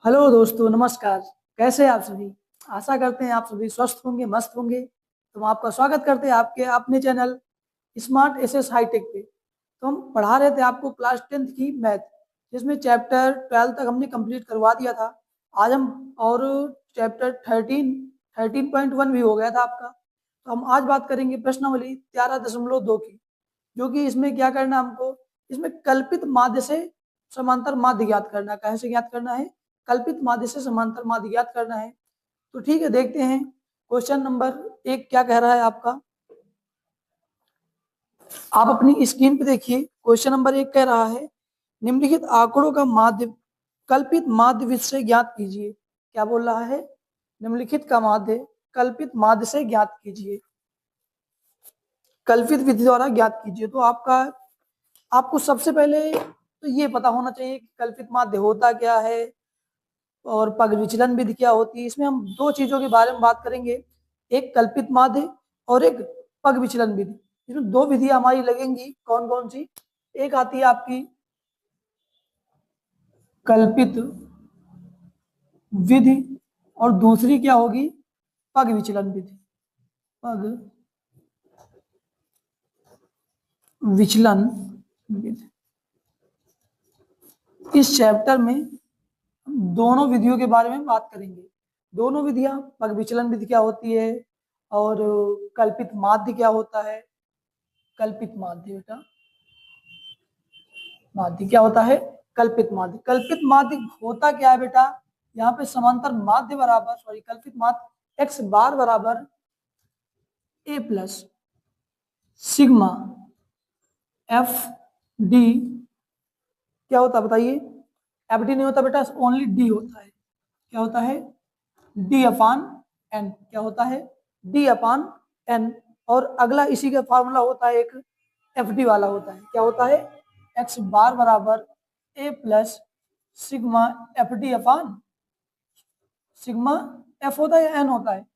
Hello दोस्तों, नमस्कार। कैसे हैं आप सभी? आशा करते हैं आप सभी स्वस्थ होंगे, मस्त होंगे। तो हम आपका स्वागत करते हैं आपके अपने चैनल स्मार्ट एसएस हाईटेक पे। तो हम पढ़ा रहे थे आपको क्लास 10th की मैथ, जिसमें चैप्टर 12 तक हमने कंप्लीट करवा दिया था। आज हम और चैप्टर 13.1 भी हो गया था आपका। तो हम आज बात करेंगे प्रश्नावली 11.2 की, जो कि इसमें क्या करना है हमको, इसमें कल्पित माध्य से समांतर माध्य ज्ञात करना। कैसे ज्ञात करना है? कल्पित माध्य से समांतर माध्य ज्ञात करना है। तो ठीक है, देखते हैं क्वेश्चन नंबर 1 क्या कह रहा है आपका। आप अपनी स्क्रीन पे देखिए, क्वेश्चन नंबर 1 कह रहा है निम्नलिखित आंकड़ों का माध्य कल्पित माध्य विधि से ज्ञात कीजिए। क्या बोल रहा है? निम्नलिखित का माध्य कल्पित माध्य से ज्ञात कीजिए, कल्पित विधि द्वारा ज्ञात कीजिए। तो आपको सबसे पहले तो ये पता होना चाहिए कि कल्पित माध्य होता क्या है और पग विचलन विधि क्या होती है। इसमें हम दो चीजों के बारे में बात करेंगे, एक कल्पित माध्य और एक पग विचलन विधि। इसमें दो विधियां हमारी लगेंगी। कौन कौन सी? एक आती है आपकी कल्पित विधि और दूसरी क्या होगी? पग विचलन विधि। पग विचलन विधि। इस चैप्टर में हम दोनों विधियों के बारे में बात करेंगे। दोनों विधियां, पग विचलन विधि क्या होती है और कल्पित माध्य क्या होता है। कल्पित माध्य बेटा, माध्य क्या होता है? कल्पित माध्य। कल्पित माध्य होता क्या है बेटा? यहाँ पे समांतर माध्य बराबर, सॉरी, कल्पित माध्य एक्स बार बराबर A plus sigma F D क्या होता है बताइए? एफ डी नहीं होता बेटा, ओनली डी होता है। क्या होता है? डी अपान एन। क्या होता है? डी अपान एन। और अगला इसी का फॉर्मूला होता है एक एफ डी वाला होता है। क्या होता है? एक्स बार बराबर A plus sigma F D upon sigma F होता है या एन होता है?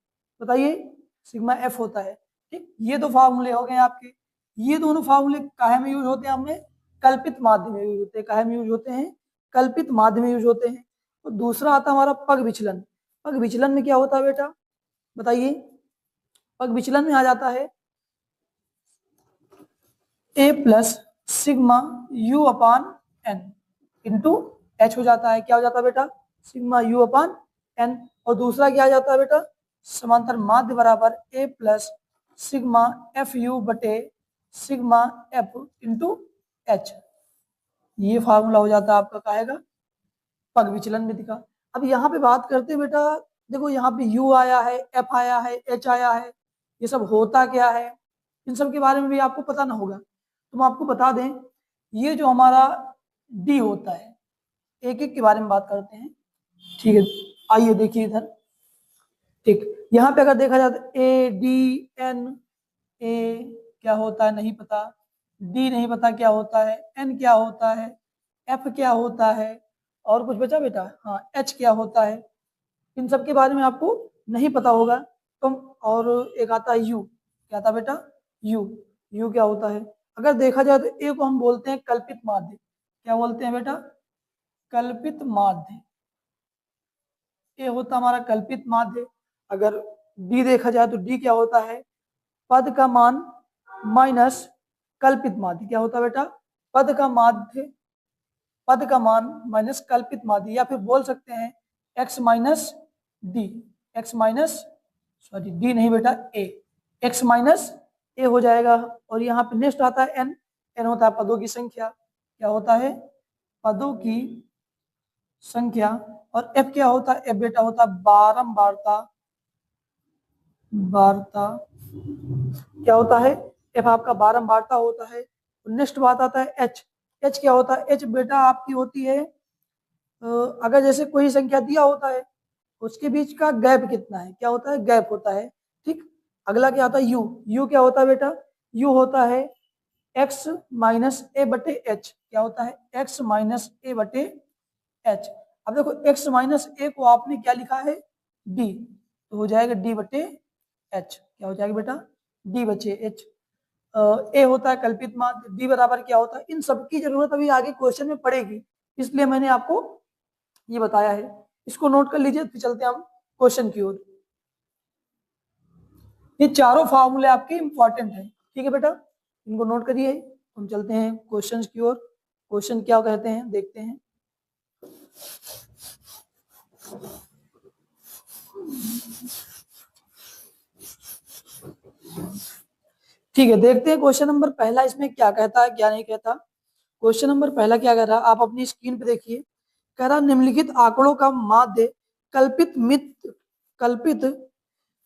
बताइए। सिग्मा एफ होता है। ठीक, ये दो फार्मूले हो गए आपके। ये दोनों फार्मूले काहे में यूज होते हैं? हमें कल्पित माध्य में यूज होते हैं। काहे में यूज होते हैं? कल्पित माध्य में यूज होते हैं। और दूसरा आता है हमारा पग विचलन। पग विचलन में क्या होता है बेटा? बताइए। पग विचलन में आ जाता है A plus sigma U upon N into H हो जाता है। क्या हो जाता है बेटा? Sigma U upon N. और दूसरा क्या आ जाता है बेटा? समांतर माध्य बराबर A plus sigma F you बटे सिग्मा एफ इंटू एच। ये फार्मूला हो जाता है आपका काहेगा? पग विचलन विधि का। अब यहाँ पे बात करते हैं बेटा, देखो यहाँ पे यू आया है, एफ आया है, एच आया है। ये सब होता क्या है? इन सब के बारे में भी आपको पता ना होगा। तो हम आपको बता दें, ये जो हमारा डी होता है, एक एक के बारे में बात करते हैं। ठीक है, आइए देखिए इधर। ठीक, यहाँ पे अगर देखा जाए तो ए डी एन, ए क्या होता है नहीं पता, डी नहीं पता क्या होता है, एन क्या होता है, एफ क्या होता है, और कुछ बचा बेटा? हाँ, एच क्या होता है। इन सब के बारे में आपको नहीं पता होगा। तो और एक आता है यू। क्या आता बेटा? यू। यू क्या होता है? अगर देखा जाए तो ए को हम बोलते हैं कल्पित माध्य। क्या बोलते हैं बेटा? कल्पित माध्य। ए होता हमारा कल्पित माध्य। अगर डी देखा जाए तो डी क्या होता है? पद का मान माइनस कल्पित माध्य। क्या होता है बेटा? पद का माध्य, पद का मान माइनस कल्पित माध्य, या फिर बोल सकते हैं x minus D. X minus, sorry D नहीं बेटा, ए। एक्स माइनस ए हो जाएगा। और यहाँ पे नेक्स्ट आता है एन। एन होता है पदों की संख्या। क्या होता है? पदों की संख्या। और एफ क्या होता है? एफ बेटा होता है बारंबारता। वार्ता। क्या होता है? एफ आपका बारंबारता होता है। नेक्स्ट बात आता है एच। एच क्या होता है? एच बेटा आपकी होती है, अगर जैसे कोई संख्या दिया होता है, उसके बीच का गैप कितना है। क्या होता है? गैप होता है। ठीक, अगला क्या होता है? यू। यू क्या होता है बेटा? यू होता है एक्स माइनस ए बटे एच। क्या होता है? एक्स माइनस ए बटे एच। अब देखो, एक्स माइनस ए को आपने क्या लिखा है? डी। तो हो जाएगा डी बटे एच। क्या हो जाएगा बेटा? डी बचे एच। ए होता है कल्पित माध्य, डी बराबर क्या होता है? इन सब की जरूरत अभी आगे क्वेश्चन में पड़ेगी, इसलिए मैंने आपको ये बताया है। इसको नोट कर लीजिए, फिर चलते हैं हम क्वेश्चन की ओर। ये चारों फार्मूले आपके इंपॉर्टेंट है, ठीक है बेटा, इनको नोट करिए। हम चलते हैं क्वेश्चन की ओर। क्वेश्चन क्या कहते हैं देखते हैं। ठीक है, देखते हैं क्वेश्चन नंबर पहला इसमें क्या कहता है क्या नहीं कहता। क्वेश्चन नंबर पहला क्या कह रहा है, आप अपनी स्क्रीन पे देखिए। कह रहा निम्नलिखित आंकड़ों का माध्य कल्पित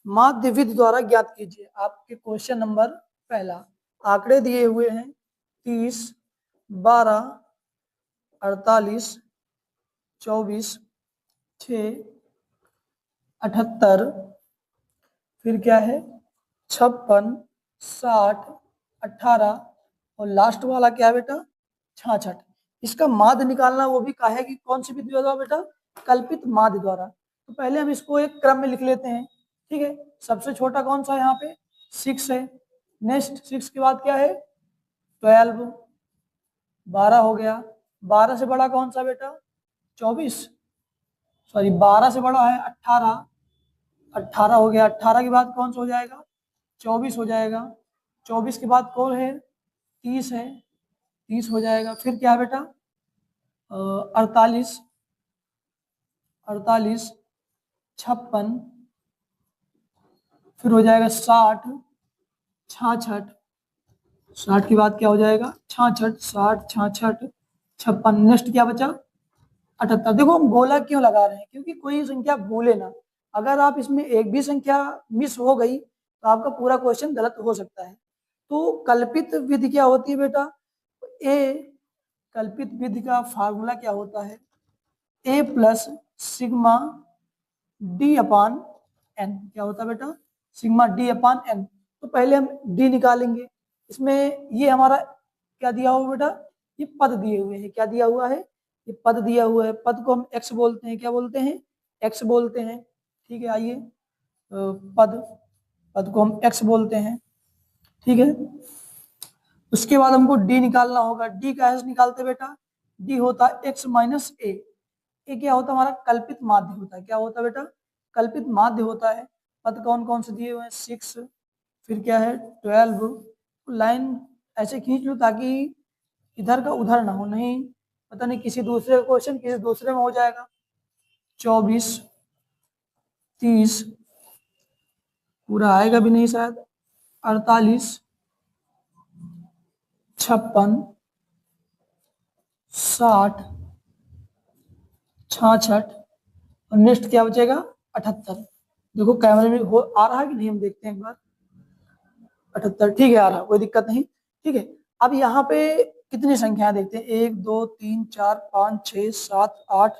माध्य विधि द्वारा ज्ञात कीजिए। आपके क्वेश्चन नंबर पहला आंकड़े दिए हुए हैं 30, 12, 48, 24, 6, 78, फिर क्या है 56, 60, 18 और लास्ट वाला क्या है बेटा 66। इसका माध्य निकालना, वो भी कहा है कि कौन सी विधि द्वारा बेटा, कल्पित माध्य द्वारा। तो पहले हम इसको एक क्रम में लिख लेते हैं, ठीक है। सबसे छोटा कौन सा है यहाँ पे 6 है। नेक्स्ट 6 के बाद क्या है 12, 12 हो गया। 12 से बड़ा कौन सा बेटा 24, सॉरी 12 से बड़ा है 18, 18 हो गया। 18 के बाद कौन सा हो जाएगा 24 हो जाएगा। 24 के बाद कौन है 30 है, 30 हो जाएगा। फिर क्या है बेटा 48, 48, 56, फिर हो जाएगा 60, 66, 60 के बाद क्या हो जाएगा 66, 60, 66, 56। नेक्स्ट क्या बचा 78। देखो हम गोला क्यों लगा रहे हैं, क्योंकि कोई संख्या भूले ना। अगर आप इसमें एक भी संख्या मिस हो गई तो आपका पूरा क्वेश्चन गलत हो सकता है। तो कल्पित विधि क्या होती है बेटा, ए कल्पित विधि का फार्मूला क्या होता है A plus sigma D upon N. क्या होता है बेटा सिग्मा डी अपान एन। तो पहले हम डी निकालेंगे। इसमें ये हमारा क्या दिया हुआ बेटा, ये पद दिए हुए हैं। क्या दिया हुआ है, ये पद दिया हुआ है। पद को हम एक्स बोलते हैं, क्या बोलते हैं एक्स बोलते हैं, ठीक है। आइए पद पद को हम एक्स बोलते हैं, ठीक है। उसके बाद हमको डी निकालना होगा। डी कैसे निकालते बेटा, डी होता है एक्स माइनस ए। ये क्या होता है हमारा कल्पित माध्य होता है। क्या होता है बेटा कल्पित माध्य होता है। पद कौन कौन से दिए हुए हैं 6, फिर क्या है 12। लाइन ऐसे खींच लो ताकि इधर का उधर ना हो, नहीं पता नहीं किसी दूसरे का क्वेश्चन किसी दूसरे में हो जाएगा। 24, 30 पूरा आएगा भी नहीं शायद। 48, 56, 60, 66 और नेक्स्ट क्या बचेगा 78। देखो कैमरे में हो आ रहा है कि नहीं, हम देखते हैं एक बार। 78 ठीक है आ रहा, कोई दिक्कत नहीं, ठीक है। अब यहाँ पे कितनी संख्याएं देखते हैं 1 2 3 4 5 6 7 8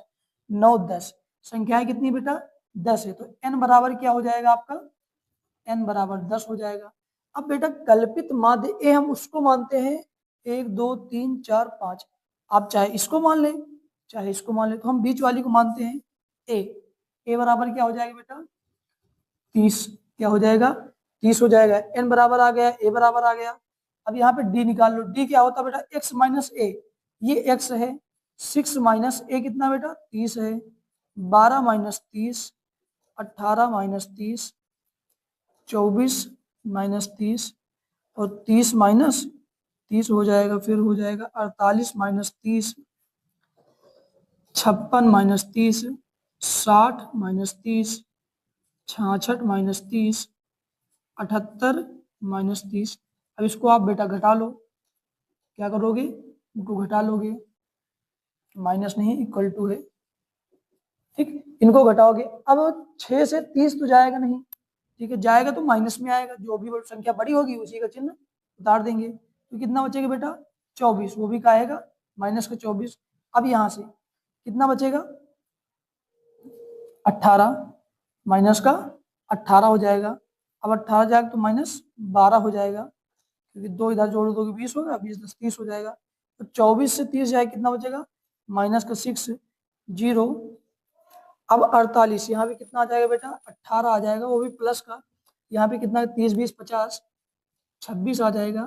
9 10। संख्याएं कितनी बेटा 10 है। तो n बराबर क्या हो जाएगा आपका n बराबर 10 हो जाएगा। अब बेटा कल्पित माध्य ए हम उसको मानते हैं 1 2 3 4 5। आप चाहे इसको मान लें चाहे इसको मान लें, तो हम बीच वाली को मानते हैं ए बराबर क्या हो जाएगा बेटा 30। क्या हो जाएगा 30 हो जाएगा। n बराबर आ गया, a बराबर आ गया। अब यहाँ पे d निकाल लो। d क्या होता है बेटा x माइनस ए, ये x है। 6 माइनस ए कितना बेटा 30 है। 12 माइनस 30, 18 माइनस 30, 24 माइनस 30 और 30 माइनस 30 हो जाएगा। फिर हो जाएगा 48 minus 30, 56 minus 30, 60 minus 30, 66 minus 30, 78 minus 30। अब इसको आप बेटा घटा लो। क्या करोगे इनको घटा लोगे, माइनस नहीं इक्वल टू है, ठीक। इनको घटाओगे। अब 6 से 30 तो जाएगा नहीं, ठीक है। जाएगा तो माइनस में आएगा, जो भी संख्या बड़ी होगी उसी का चिन्ह उतार देंगे। तो कितना बचेगा बेटा 24, वो भी का आएगा माइनस का 24। अब यहाँ से कितना बचेगा 18 माइनस का 18 हो जाएगा। अब 18 जाएगा तो माइनस 12 हो जाएगा, क्योंकि 2 इधर जोड़ दोगे 20 होगा, 20 10 30 हो जाएगा। तो 24 से 30 जाए कितना बचेगा माइनस का 6 0। अब 48 यहाँ पे कितना आ जाएगा बेटा 18 आ जाएगा, वो भी प्लस का। यहाँ पे कितना 30 20 50 26 आ जाएगा,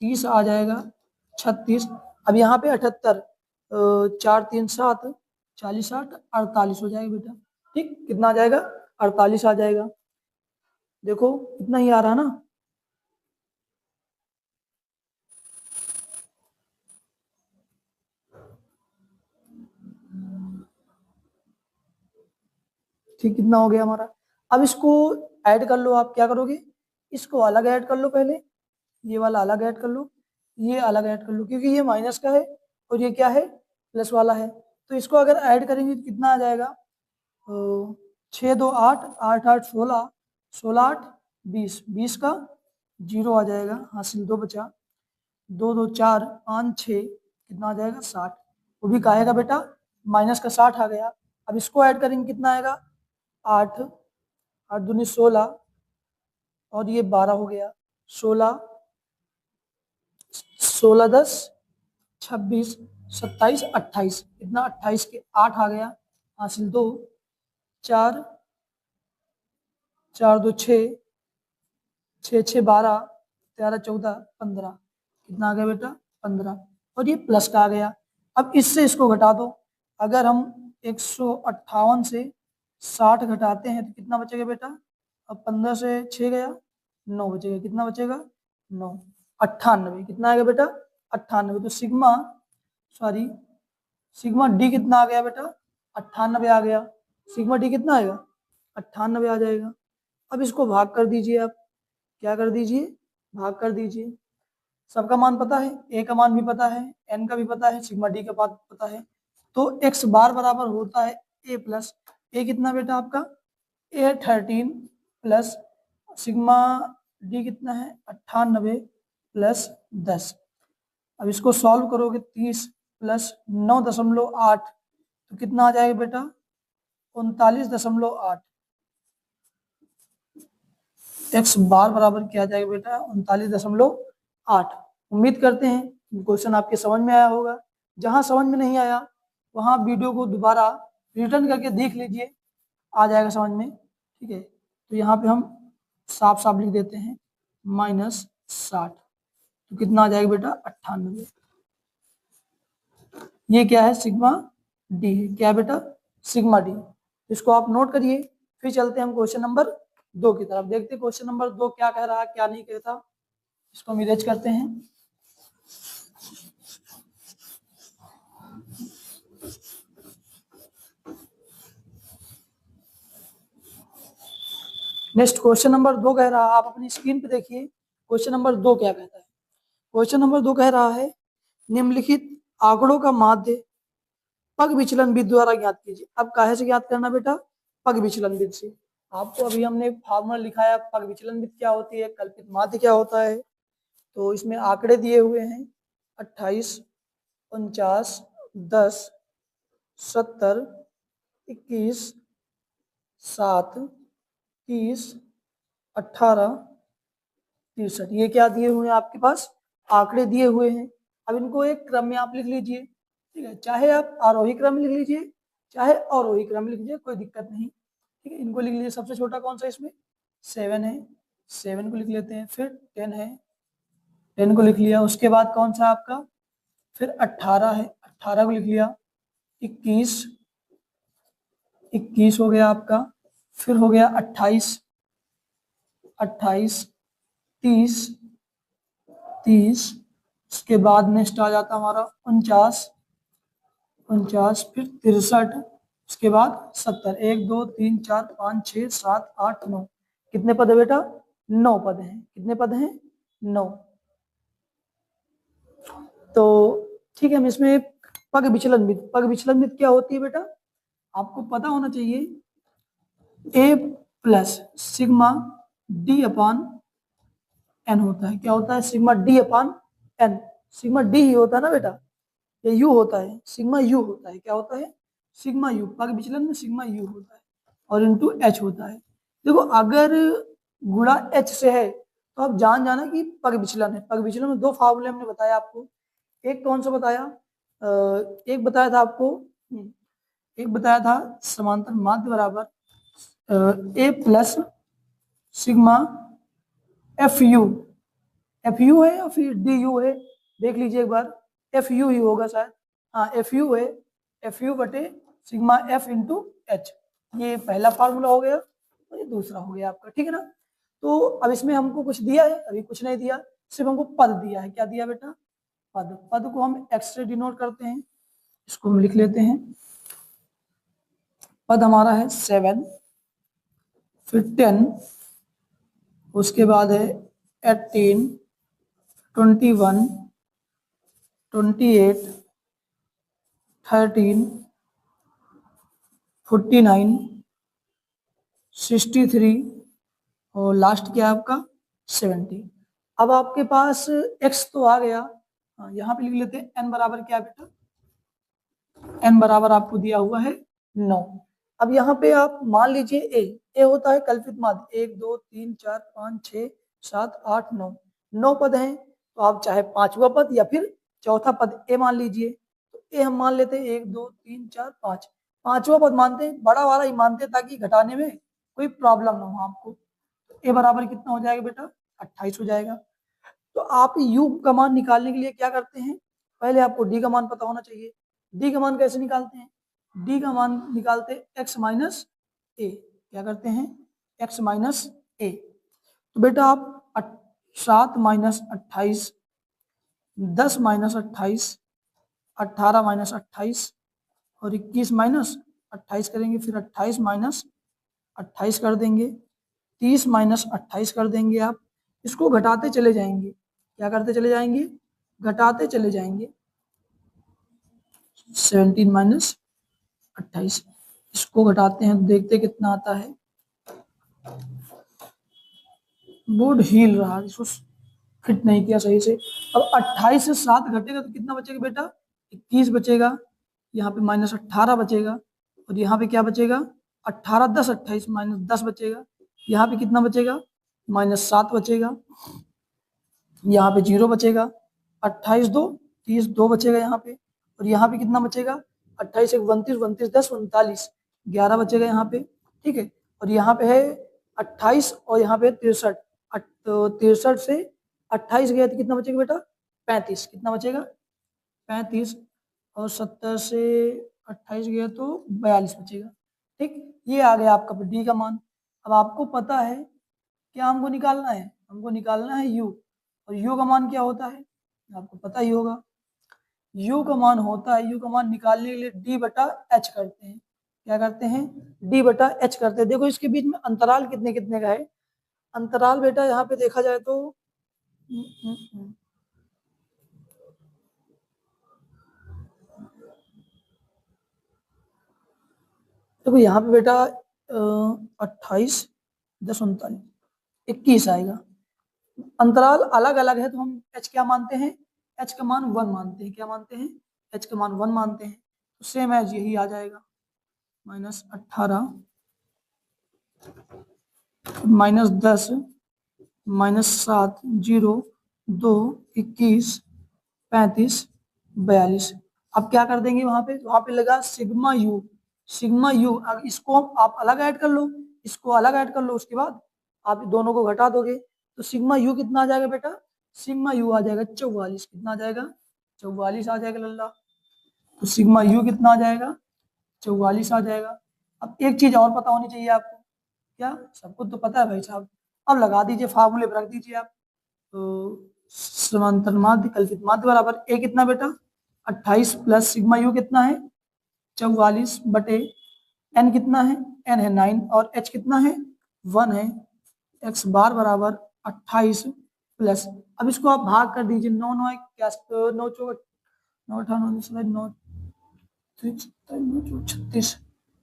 30 आ जाएगा, 36। अब यहाँ पे 78 4 3 7 40 8 48 हो जाएगा बेटा। ठीक, कितना आ जाएगा? 48 आ जाएगा। देखो इतना ही आ रहा ना। ठीक, कितना हो गया हमारा? अब इसको ऐड कर लो। आप क्या करोगे? इसको अलग ऐड कर लो पहले, ये वाला अलग ऐड कर लो, ये अलग ऐड कर लो, क्योंकि ये माइनस का है और ये क्या है? प्लस वाला है। तो इसको अगर ऐड करेंगे तो कितना आ जाएगा? तो 6 2 8 8 8 16, 16 8 20, 20 का 0 आ जाएगा, हासिल 2 बचा, 2 2 4 5 6, कितना आ जाएगा? 60। वो भी कहेगा बेटा माइनस का 60 आ गया। अब इसको ऐड करेंगे कितना आएगा? 8 8 दूनी 16 और ये 12 हो गया, 16 16 10 26 27 28, कितना? 28 के 8 आ गया, हासिल 2, 4 4 2 6 6 6 12 13 14 15, कितना आ गया बेटा? 15। और ये प्लस का आ गया। अब इससे इसको घटा दो। अगर हम 158 से 60 घटाते हैं तो कितना बचेगा बेटा? अब 15 से 6 गया, 9 बचेगा, कितना बचेगा? 9, 98, कितना आएगा बेटा? 98। तो सिग्मा, सॉरी, सिग्मा डी कितना आ गया बेटा? 98 आ गया। सिग्मा डी कितना आएगा? 98 आ जाएगा। अब इसको भाग कर दीजिए आप, क्या कर दीजिए? भाग कर दीजिए। सबका मान पता है, ए का मान भी पता है, एन का भी पता है, सिग्मा डी का मान पता है। तो एक्स बार बराबर होता है ए प्लस, ए कितना बेटा आपका? ए 13 प्लस सिग्मा डी कितना है? 98 प्लस 10। अब इसको सॉल्व करोगे, 30 प्लस 9.8, तो कितना आ जाएगा बेटा? 39.8। एक्स बार बराबर क्या आ जाएगा बेटा? 39.8। उम्मीद करते हैं क्वेश्चन आपके समझ में आया होगा। जहां समझ में नहीं आया वहां वीडियो को दोबारा रिटर्न करके देख लीजिए, आ जाएगा समझ में। ठीक है, तो यहाँ पे हम साफ साफ लिख देते हैं -60, तो कितना आ जाएगा बेटा? 98। ये क्या है? सिग्मा डी है। क्या बेटा? Sigma D. इसको आप नोट करिए। फिर चलते हैं हम क्वेश्चन नंबर 2 की तरफ, देखते हैं क्वेश्चन नंबर 2 क्या कह रहा है, क्या नहीं कहता। इसको हम इरेज करते हैं। नेक्स्ट क्वेश्चन नंबर 2 कह रहा है, आप अपनी स्क्रीन पे देखिए क्वेश्चन नंबर 2 क्या कहता है। क्वेश्चन नंबर 2 कह रहा है निम्नलिखित आंकड़ों का माध्य पग विचलन विधि द्वारा ज्ञात कीजिए। अब काहे से ज्ञात करना बेटा? पग विचलन विधि से। आपको अभी हमने फार्मूला लिखाया, पग विचलन विधि क्या होती है, कल्पित माध्य क्या होता है। तो इसमें आंकड़े दिए हुए हैं 28 49 10 70 21 7 30 18 63, ये क्या दिए हुए हैं आपके पास? आंकड़े दिए हुए हैं। अब इनको एक क्रम में आप लिख लीजिए। ठीक है, चाहे आप आरोही क्रम में लिख लीजिए चाहे अवरोही क्रम में लिख लीजिए, कोई दिक्कत नहीं। ठीक है, इनको लिख लीजिए। सबसे छोटा कौन सा इसमें? 7 है, 7 को लिख लेते हैं। फिर 10 है, 10 को लिख लिया। उसके बाद कौन सा आपका? फिर 18 है, 18 को लिख लिया। 21 21 हो गया आपका। फिर हो गया 28 28 30 30। उसके बाद नेक्स्ट आ जाता हमारा 49 49, फिर 63, उसके बाद 70। 1 2 3 4 5 6 7 8 9, कितने पद है बेटा? 9 पद हैं। कितने पद हैं? 9। तो ठीक है, हम इसमें पग विचलन विधि, पग विचलन विधि क्या होती है बेटा? आपको पता होना चाहिए। ए प्लस सिग्मा डी अपान एन होता है। क्या होता है? सिग्मा डी अपान एन। सिग्मा डी ही होता है ना बेटा, ये यू होता है, सिग्मा यू होता है। क्या होता है? Sigma you. पग विचलन में सिग्मा यू होता है और इनटू एच होता है। देखो अगर गुणा एच से है तो आप जान जाना कि पग विचलन है। पग विचलन में दो फार्मूले हमने बताया आपको। एक कौन सा बताया? एक बताया था आपको, एक बताया था समांतर माध्य बराबर A plus sigma F U. F U है या फिर डी यू है, देख लीजिए एक बार। एफ यू ही होगा शायद। हाँ, एफ यू है, एफ यू बटे सिग्मा एफ इंटू एच। ये पहला फार्मूला हो गया और ये दूसरा हो गया आपका, ठीक है ना। तो अब इसमें हमको कुछ दिया है, अभी कुछ नहीं दिया, सिर्फ हमको पद दिया है। क्या दिया बेटा? पद। पद को हम एक्स से डिनोट करते हैं, इसको हम लिख लेते हैं। पद हमारा है 7, फिर 10, उसके बाद है 18, 21, 28, 13, 49, 63 और लास्ट क्या है आपका 70। अब आपके पास x तो आ गया, यहाँ पे लिख लेते हैं n बराबर क्या है बेटा? n बराबर आपको दिया हुआ है 9। अब यहाँ पे आप मान लीजिए a होता है कल्पित माध्य, 1 2 3 4 5 6 7 8 9, 9 पद हैं, तो आप चाहे पांचवा पद या फिर चौथा पद a मान लीजिए। तो a हम मान लेते हैं 1 2 3 4 5, पांचवा पद मानते हैं, बड़ा वाला ही मानते हैं ताकि घटाने में कोई प्रॉब्लम ना हो आपको। तो a बराबर कितना हो जाएगा बेटा? 28 हो जाएगा। तो आप u का मान निकालने के लिए क्या करते हैं? पहले आपको d का मान पता होना चाहिए। d का मान कैसे निकालते हैं? d का मान निकालते हैं x माइनस ए। क्या करते हैं? x माइनस ए। तो बेटा आप 7 माइनस 28, 10 माइनस 28, 18 माइनस 28 और 21 माइनस 28 करेंगे, फिर 28 माइनस 28 कर देंगे, 30 माइनस 28 कर देंगे। आप इसको घटाते चले जाएंगे। क्या करते चले जाएंगे? घटाते चले जाएंगे। 17 माइनस 28, इसको घटाते हैं तो देखते कितना आता है। बोर्ड हिल रहा, इसको फिट नहीं किया सही से। अब 28 से 7 घटेगा तो कितना बचेगा बेटा? 21 बचेगा। यहाँ पे माइनस 18 बचेगा और यहाँ पे क्या बचेगा? 18 10 28 माइनस 10 बचेगा। यहाँ पे कितना बचेगा? माइनस 7 बचेगा। यहाँ पे 0 बचेगा। 28 2 30, 2 बचेगा यहाँ पे। और यहाँ पे कितना बचेगा? 28 1 29, 29 10 39, 11 बचेगा यहाँ पे, ठीक है। और यहाँ पे है 28 और यहाँ पे 63, तो 63 से 28 गया तो कितना बचेगा बेटा? 35। कितना बचेगा? 35। और 70 से 28 गया तो 42 बचेगा, ठीक। ये आ गया आपका डी का मान। अब आपको पता है क्या हमको निकालना है? हमको निकालना है u। और u का मान क्या होता है? आपको पता ही होगा। u का मान होता है, u का मान निकालने के लिए d बटा h करते हैं। क्या करते हैं? d बटा h करते हैं। देखो इसके बीच में अंतराल कितने कितने का है। अंतराल बेटा यहाँ पे देखा जाए तो देखो यहाँ पे बेटा 28 10 39 21 आएगा। अंतराल अलग अलग है तो हम h क्या मानते हैं? h का मान 1 मानते हैं। क्या मानते हैं? h का मान 1 मानते हैं। तो सेम एज यही आ जाएगा, माइनस 18 माइनस 10 माइनस 7 0 2 21 35 42। अब क्या कर देंगे वहां पे लगा सिग्मा यू। सिग्मा यू, अब इसको आप अलग ऐड कर लो, इसको अलग ऐड कर लो, उसके बाद आप दोनों को घटा दोगे तो सिग्मा यू कितना आ जाएगा बेटा? सिग्मा यू आ जाएगा 44। कितना आ जाएगा? 44 आ जाएगा लल्ला। तो सिग्मा यू कितना आ जाएगा? 44 आ जाएगा। अब एक चीज और पता होनी चाहिए आपको। क्या? सबको तो पता है भाई साहब। अब लगा दीजिए, फार्मूले पर रख दीजिए आप। तो समांतर माध्य कल्पित माध्य बराबर ए कितना बेटा? 28 प्लस सिग्मा यू कितना है? 44 बटे एन कितना है? एन है 9 और एच कितना है? 1 है। एक्स बार बराबर 28 प्लस, अब इसको आप भाग कर दीजिए। 9 9 क्या 9 चौक 9 18 9 36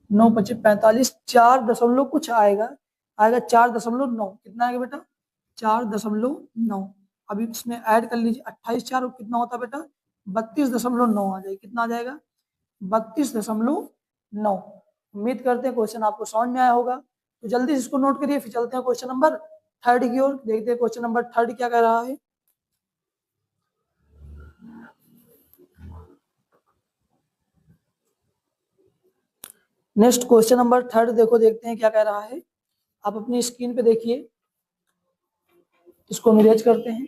9 25 45, 4 कुछ आएगा, आएगा 4.9। कितना आएगा बेटा? 4.9। अभी इसमें ऐड कर लीजिए 28 4 और कितना होता है बेटा? 32.9 आ जाएगा। कितना आ जाएगा? 32.9। उम्मीद करते हैं क्वेश्चन आपको समझ में आया होगा। तो जल्दी से इसको नोट करिए, फिर चलते हैं क्वेश्चन नंबर 3 की ओर। देखते हैं क्वेश्चन नंबर 3 क्या कह रहा है। नेक्स्ट क्वेश्चन नंबर 3 देखो, देखते हैं क्या कह रहा है। आप अपनी स्क्रीन पे देखिए, इसको हम इरेज करते हैं।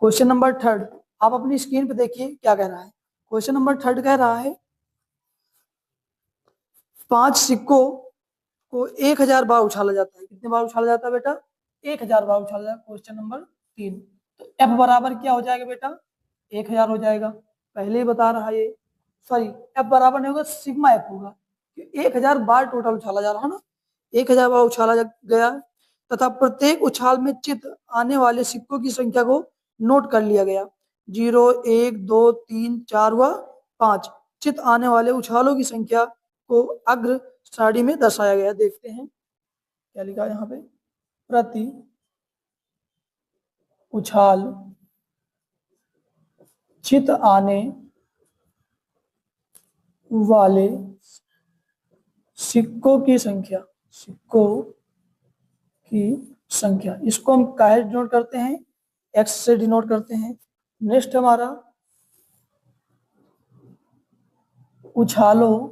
क्वेश्चन नंबर 3 आप अपनी स्क्रीन पे देखिए क्या कह रहा है। क्वेश्चन नंबर 3 कह रहा है 5 सिक्कों को 1000 बार उछाला जाता है। कितने बार उछाला जाता है बेटा? 1000 बार उछाला जाता है। Question number 3। तो एफ बराबर क्या हो जाएगा बेटा? 1000 हो जाएगा। पहले ही बता रहा है ये, सॉरी एफ बराबर नहीं होगा, सिग्मा एफ होगा। 1000 बार टोटल उछाला जा रहा है ना, 1000 बार उछाला गया तथा प्रत्येक उछाल में चित आने वाले सिक्कों की संख्या को नोट कर लिया गया। 0, 1, 2, 3, 4 व 5 चित आने वाले उछालों की संख्या को अग्र सारणी में दर्शाया गया। देखते हैं क्या लिखा है यहाँ पे। प्रति उछाल चित आने वाले सिक्कों की संख्या, सिक्कों की संख्या, इसको हम काहे डिनोट करते हैं? एक्स से डिनोट करते हैं। नेक्स्ट हमारा उछालों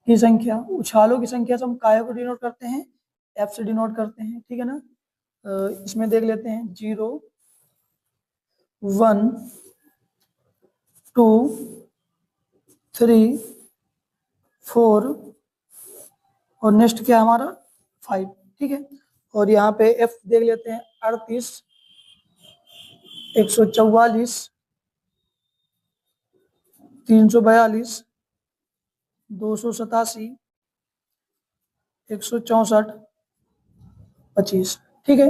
की संख्या, उछालों की संख्या से हम काय को डिनोट करते हैं? एफ से डिनोट करते हैं, ठीक है ना। इसमें देख लेते हैं 0, 1, 2, 3, 4 और नेक्स्ट क्या हमारा 5, ठीक है। और यहाँ पे एफ देख लेते हैं 38, 144, 342, 287, 164, 25, ठीक है।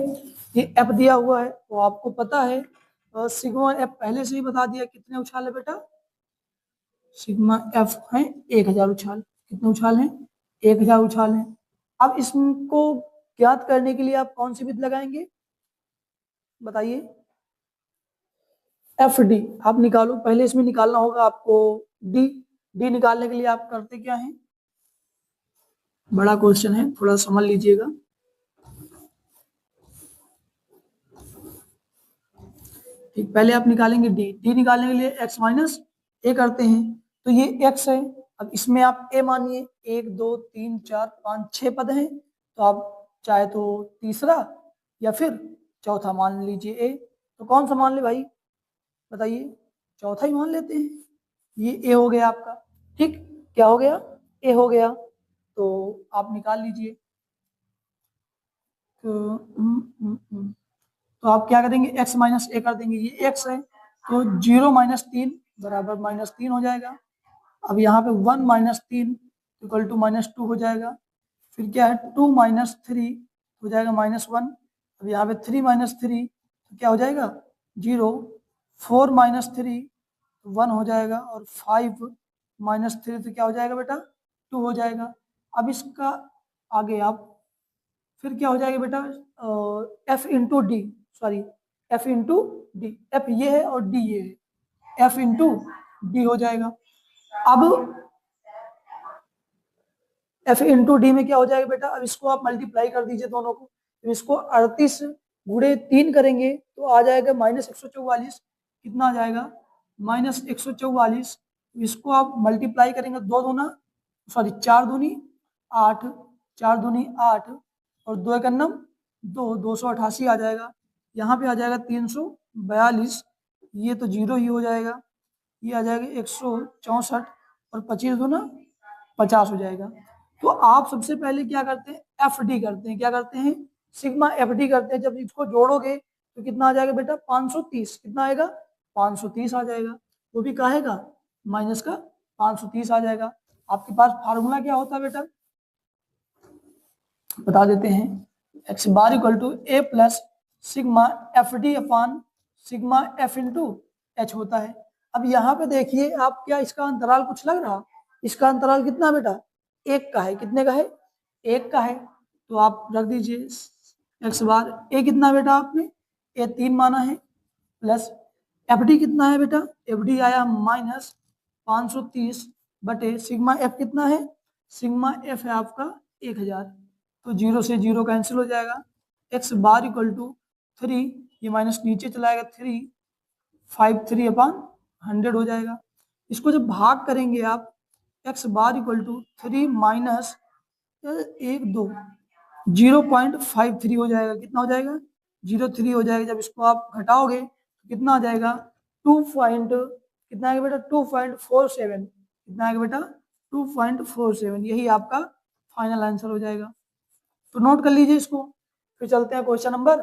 ये एफ दिया हुआ है तो आपको पता है सिग्मा एफ पहले से ही बता दिया। कितने उछाल है बेटा? सिग्मा एफ है 1000 उछाल। कितने उछाल हैं? 1000 उछाल हैं। अब इसको ज्ञात करने के लिए आप कौन सी विधि लगाएंगे बताइए? एफ डी आप निकालो। पहले इसमें निकालना होगा आपको डी। डी निकालने के लिए आप करते क्या है? बड़ा क्वेश्चन है, थोड़ा समझ लीजिएगा। ठीक, पहले आप निकालेंगे डी। डी निकालने के लिए एक्स माइनस ए करते हैं, तो ये एक्स है। अब इसमें आप ए मानिए, 1, 2, 3, 4, 5, 6 पद हैं, तो आप चाहे तो तीसरा या फिर चौथा मान लीजिए ए। तो कौन सा मान ले भाई बताइए? चौथा ही मान लेते हैं। ये ए हो गया आपका, ठीक। क्या हो गया? ए हो गया। तो आप निकाल लीजिए। तो आप क्या करेंगे? x माइनस ए कर देंगे। ये x है तो 0 माइनस 3 बराबर -3 हो जाएगा। अब यहाँ पे 1 माइनस 3 इक्वल टू -2 हो जाएगा। फिर क्या है? 2 माइनस 3 हो जाएगा -1। अब यहाँ पे 3 माइनस 3 तो क्या हो जाएगा? 0। 4 माइनस 3 1 हो जाएगा। और 5 माइनस 3 तो क्या हो जाएगा बेटा? 2 हो जाएगा। अब इसका आगे आप फिर क्या हो जाएगा बेटा? F into D, sorry F into D. F ये है और डी ये है, एफ इंटू डी हो जाएगा। अब एफ इंटू डी में क्या हो जाएगा बेटा? अब इसको आप मल्टीप्लाई कर दीजिए दोनों को। तो इसको 38 गुणे 3 करेंगे तो आ जाएगा -144। कितना आ जाएगा? -144। इसको आप मल्टीप्लाई करेंगे 2 दूना, सॉरी 4 दूनी 8, 4 दूनी 8 और 2 एक 2, 288 आ जाएगा। यहाँ पे आ जाएगा 342। ये तो 0 ही हो जाएगा। ये आ जाएगा 164 और 25 दूना 50 हो जाएगा। तो आप सबसे पहले क्या करते हैं? एफ डी करते हैं। क्या करते हैं? सिग्मा एफ डी करते हैं। जब इसको जोड़ोगे तो कितना आ जाएगा बेटा? 530। कितना आएगा? 530 आ जाएगा। वो भी काहेगा? माइनस का 530 आ जाएगा। आपके पास फार्मूला क्या होता है बेटा? बता देते हैं। X bar equal to a plus sigma F D upon sigma F into h होता है। अब यहाँ पे देखिए आप, क्या इसका अंतराल कुछ लग रहा? इसका अंतराल कितना बेटा? 1 का है। कितने का है? 1 का है। तो आप रख दीजिए एक्स बार ए कितना बेटा? आपने ए 3 माना है, प्लस एफ डी कितना है बेटा? एफ डी आया -530 बटे सिग्मा एफ कितना है? सिग्मा एफ है आपका 1000। तो 0 से 0 कैंसिल हो जाएगा। एक्स बार इक्वल टू 3, ये माइनस नीचे चलाएगा 3, 5 3 अपान 100 हो जाएगा। इसको जब भाग करेंगे आप, x bar equal to 3 minus 1 2 0.53 हो जाएगा। कितना हो जाएगा? 0.03 हो जाएगा। जब इसको आप घटाओगे तो कितना आ जाएगा, 2 पॉइंट कितना आएगा बेटा, 2.47। कितना आएगा बेटा, 2.47। यही आपका फाइनल आंसर हो जाएगा। तो नोट कर लीजिए इसको। फिर चलते हैं क्वेश्चन नंबर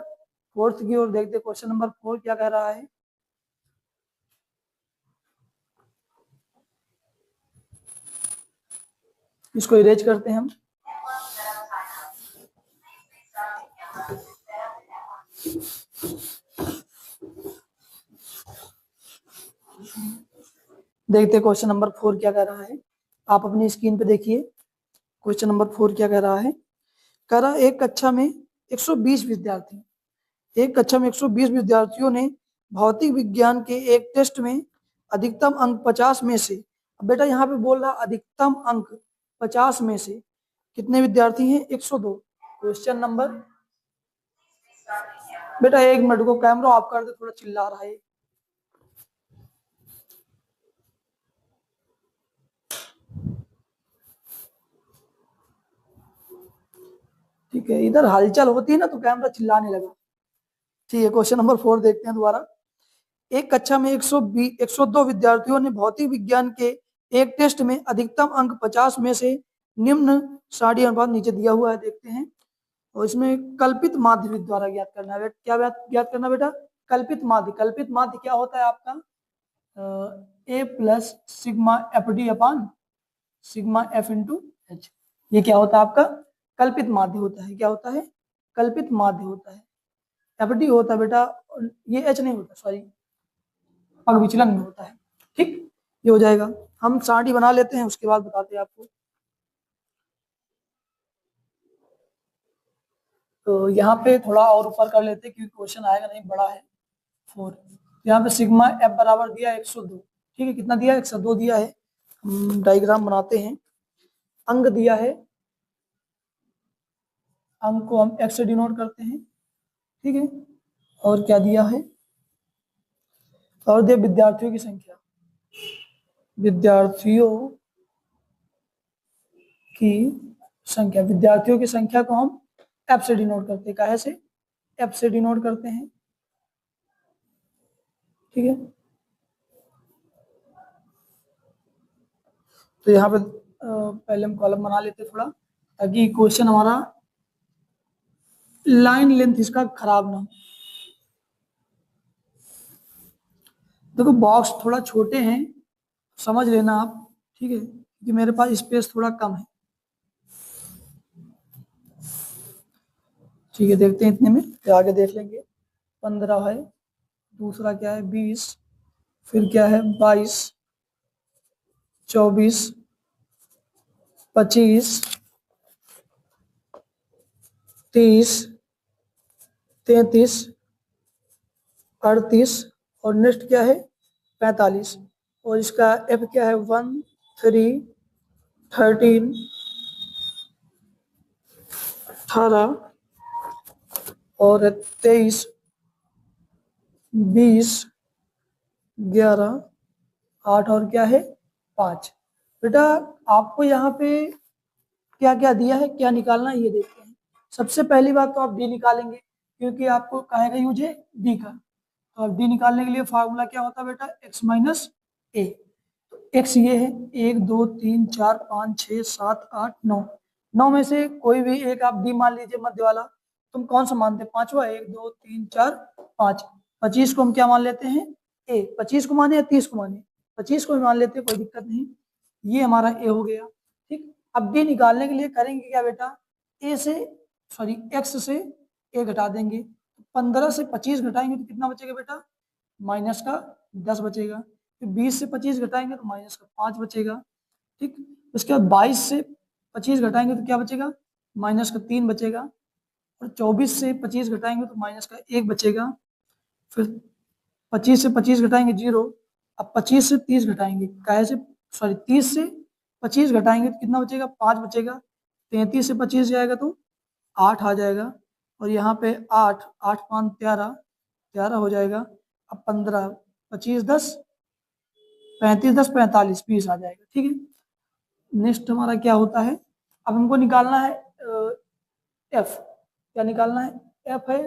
4 की ओर, देखते हैं क्वेश्चन नंबर 4 क्या कह रहा है। इसको इरेज करते हैं हम। देखते हैं क्वेश्चन नंबर 4 क्या कह रहा है। आप अपनी स्क्रीन पे देखिए क्वेश्चन नंबर 4 क्या कह रहा है। कह रहा एक कक्षा में 120 विद्यार्थी, एक कक्षा में 120 विद्यार्थियों ने भौतिक विज्ञान के एक टेस्ट में अधिकतम अंक 50 में से, अब बेटा यहाँ पे बोल रहा अधिकतम अंक 50 में से कितने विद्यार्थी हैं, 102। क्वेश्चन नंबर, बेटा 1 मिनट को कैमरा ऑफ कर दे, थोड़ा चिल्ला रहा है। ठीक है, इधर हलचल होती है ना तो कैमरा चिल्लाने लगा। ठीक है, क्वेश्चन नंबर 4 देखते हैं दोबारा। एक कक्षा में 102 विद्यार्थियों ने भौतिक विज्ञान के एक टेस्ट में अधिकतम अंक 50 में से निम्न सारणी अनुपात नीचे दिया हुआ है, देखते हैं। और इसमें कल्पित माध्य द्वारा ज्ञात करना है। क्या ज्ञात करना बेटा, कल्पित माध्य। कल्पित माध्य क्या होता है आपका, A plus sigma F D upon sigma F into H. ये क्या होता है आपका, कल्पित माध्य होता है। क्या होता है, कल्पित माध्य होता है। एफ डी होता है बेटा, ये एच नहीं होता, सॉरी, पग विचलन में होता है। ठीक, ये हो जाएगा। हम सारणी बना लेते हैं, उसके बाद बताते हैं आपको। तो यहाँ पे थोड़ा और ऊपर कर लेते हैं क्योंकि क्वेश्चन आएगा नहीं, बड़ा है 4। यहाँ पे सिग्मा एफ बराबर दिया 102। ठीक है, कितना दिया, 102 दिया है। हम डायग्राम बनाते हैं। अंक दिया है, अंक को हम एक्स से डिनोट करते हैं। ठीक है, और क्या दिया है, और दिया विद्यार्थियों की संख्या। विद्यार्थियों की संख्या, विद्यार्थियों की संख्या को हम एफ से डिनोट करते हैं। काहे से, एफ से डिनोट करते हैं। ठीक है, तो यहाँ पे पहले हम कॉलम बना लेते थोड़ा, ताकि क्वेश्चन हमारा लाइन लेंथ इसका खराब ना हो। देखो बॉक्स थोड़ा छोटे हैं, समझ लेना आप। ठीक है, क्योंकि मेरे पास स्पेस थोड़ा कम है। ठीक है, देखते हैं इतने में, फिर आगे देख लेंगे। 15 है, दूसरा क्या है 20, फिर क्या है 22, 24, 25, 30, 33, 38, और नेक्स्ट क्या है 45। और इसका एफ क्या है 1, 3, 13, 18, और 23, 20, 11, 8, और क्या है 5। बेटा आपको यहाँ पे क्या क्या दिया है, क्या निकालना है, ये देखते हैं। सबसे पहली बात तो आप डी निकालेंगे, क्योंकि आपको कहेगा यूज है डी का। तो अब डी निकालने के लिए फार्मूला क्या होता है बेटा, एक्स माइनस ए। तो एक्स ये है 1, 2, 3, 4, 5, 6, 7, 8, 9। 9 में से कोई भी एक आप डी मान लीजिए, मध्य वाला। तुम कौन सा मानते हैं, पांचवा, 1, 2, 3, 4, 5। 25 को हम क्या मान लेते हैं, ए। 25 को माने या 30 को माने, 25 को भी मान लेते हैं, कोई दिक्कत नहीं। ये हमारा ए हो गया। ठीक, अब डी निकालने के लिए करेंगे क्या बेटा, ए से, सॉरी एक्स से ए घटा देंगे। 15 से 25 घटाएंगे तो कितना बचेगा बेटा, माइनस का 10 बचेगा। फिर 20 से 25 घटाएंगे तो माइनस का 5 बचेगा। ठीक, उसके बाद 22 से 25 घटाएंगे तो क्या बचेगा, माइनस का 3 बचेगा। और 24 से 25 घटाएंगे तो माइनस का 1 बचेगा। फिर 25 से 25 घटाएंगे 0। अब 25 से 30 घटाएंगे, काहे से, सॉरी 30 से 25 घटाएंगे तो कितना बचेगा, 5 बचेगा। 33 से 25 जाएगा तो 8 आ जाएगा। और यहाँ पे 8, 8, 5, 13, 13 हो जाएगा। अब 15, 25, 10, 35, 10, 45, 20 आ जाएगा। ठीक है, नेक्स्ट हमारा क्या होता है, अब हमको निकालना है एफ। क्या निकालना है, एफ है।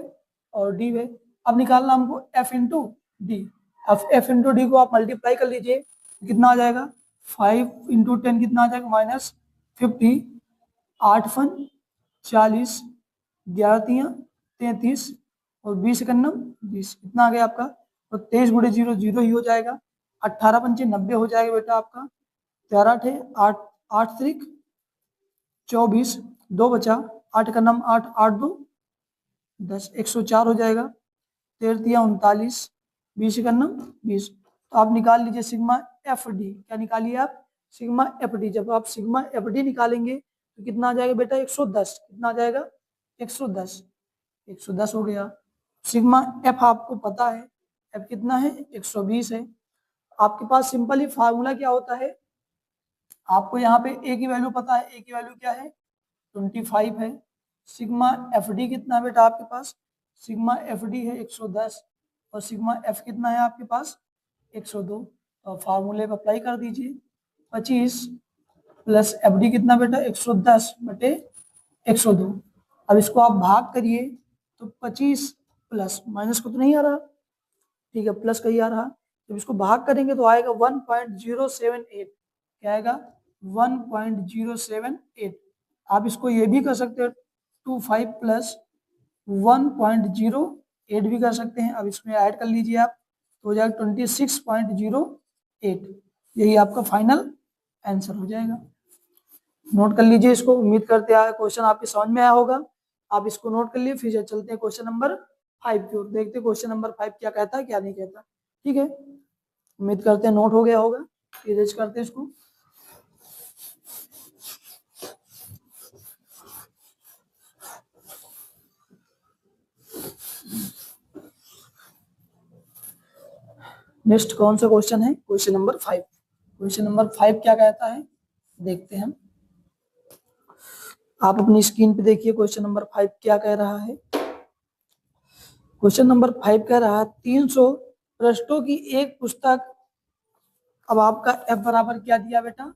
और डी है। अब निकालना हमको एफ इंटू डी। अब एफ इंटू डी को आप मल्टीप्लाई कर लीजिए, कितना आ जाएगा 5 इंटू 10 कितना आ जाएगा -50, 8 फन 40, 11 तियाँ 33 और 20 एकन्नम 20, कितना आ गया आपका। तो 23 गुणे 0 0 ही हो जाएगा। 18 पंचे 90 हो जाएगा बेटा आपका। 13 8 8 8 त्रिक 24, 2 बचा, 8 का नम 8 8 2 10, 104 हो जाएगा। 13 तिया 39, 20 का नम 20। तो आप निकाल लीजिए सिग्मा एफ डी। क्या निकालिए आप सिग्मा एफ डी। जब आप सिग्मा एफ डी निकालेंगे तो कितना आ जाएगा बेटा 110। कितना आ जाएगा 110, 110 हो गया। सिग्मा एफ आपको पता है, एफ कितना है 120 है। आपके पास सिंपली फार्मूला क्या होता है, आपको यहाँ पे ए की वैल्यू पता है, ए की वैल्यू क्या है 25 है। सिग्मा एफ डी कितना है बेटा आपके पास, सिग्मा एफ डी है 110 और सिग्मा एफ कितना है आपके पास 102। तो फार्मूले पर अप्लाई कर दीजिए। 25 प्लस एफ डी कितना बेटा 110 बटे 102। अब इसको आप भाग करिए तो 25 प्लस माइनस को तो नहीं आ रहा, ठीक है प्लस का ही आ रहा। जब इसको भाग करेंगे तो आएगा 1.078। क्या आएगा 1.078। आप इसको ये भी कर सकते हो 25 प्लस 1.08 भी कर सकते हैं। अब इसमें ऐड कर लीजिए आप तो हो जाएगा 26.08। यही आपका फाइनल आंसर हो जाएगा। नोट कर लीजिए इसको। उम्मीद करते हैं क्वेश्चन आपके समझ में आया होगा। आप इसको नोट कर लिए, फिर चलते हैं क्वेश्चन नंबर 5 की ओर। देखते हैं क्वेश्चन नंबर 5 क्या कहता है क्या नहीं कहता। ठीक है, उम्मीद करते हैं नोट हो गया होगा। इरेज करते हैं इसको। नेक्स्ट कौन सा क्वेश्चन है, क्वेश्चन नंबर 5। क्वेश्चन नंबर 5 क्या कहता है देखते हैं हम। आप अपनी स्क्रीन पे देखिए क्वेश्चन नंबर 5 क्या कह रहा है। क्वेश्चन नंबर 5 कह रहा है 300 पृष्ठों की एक पुस्तक। अब आपका एफ बराबर क्या दिया बेटा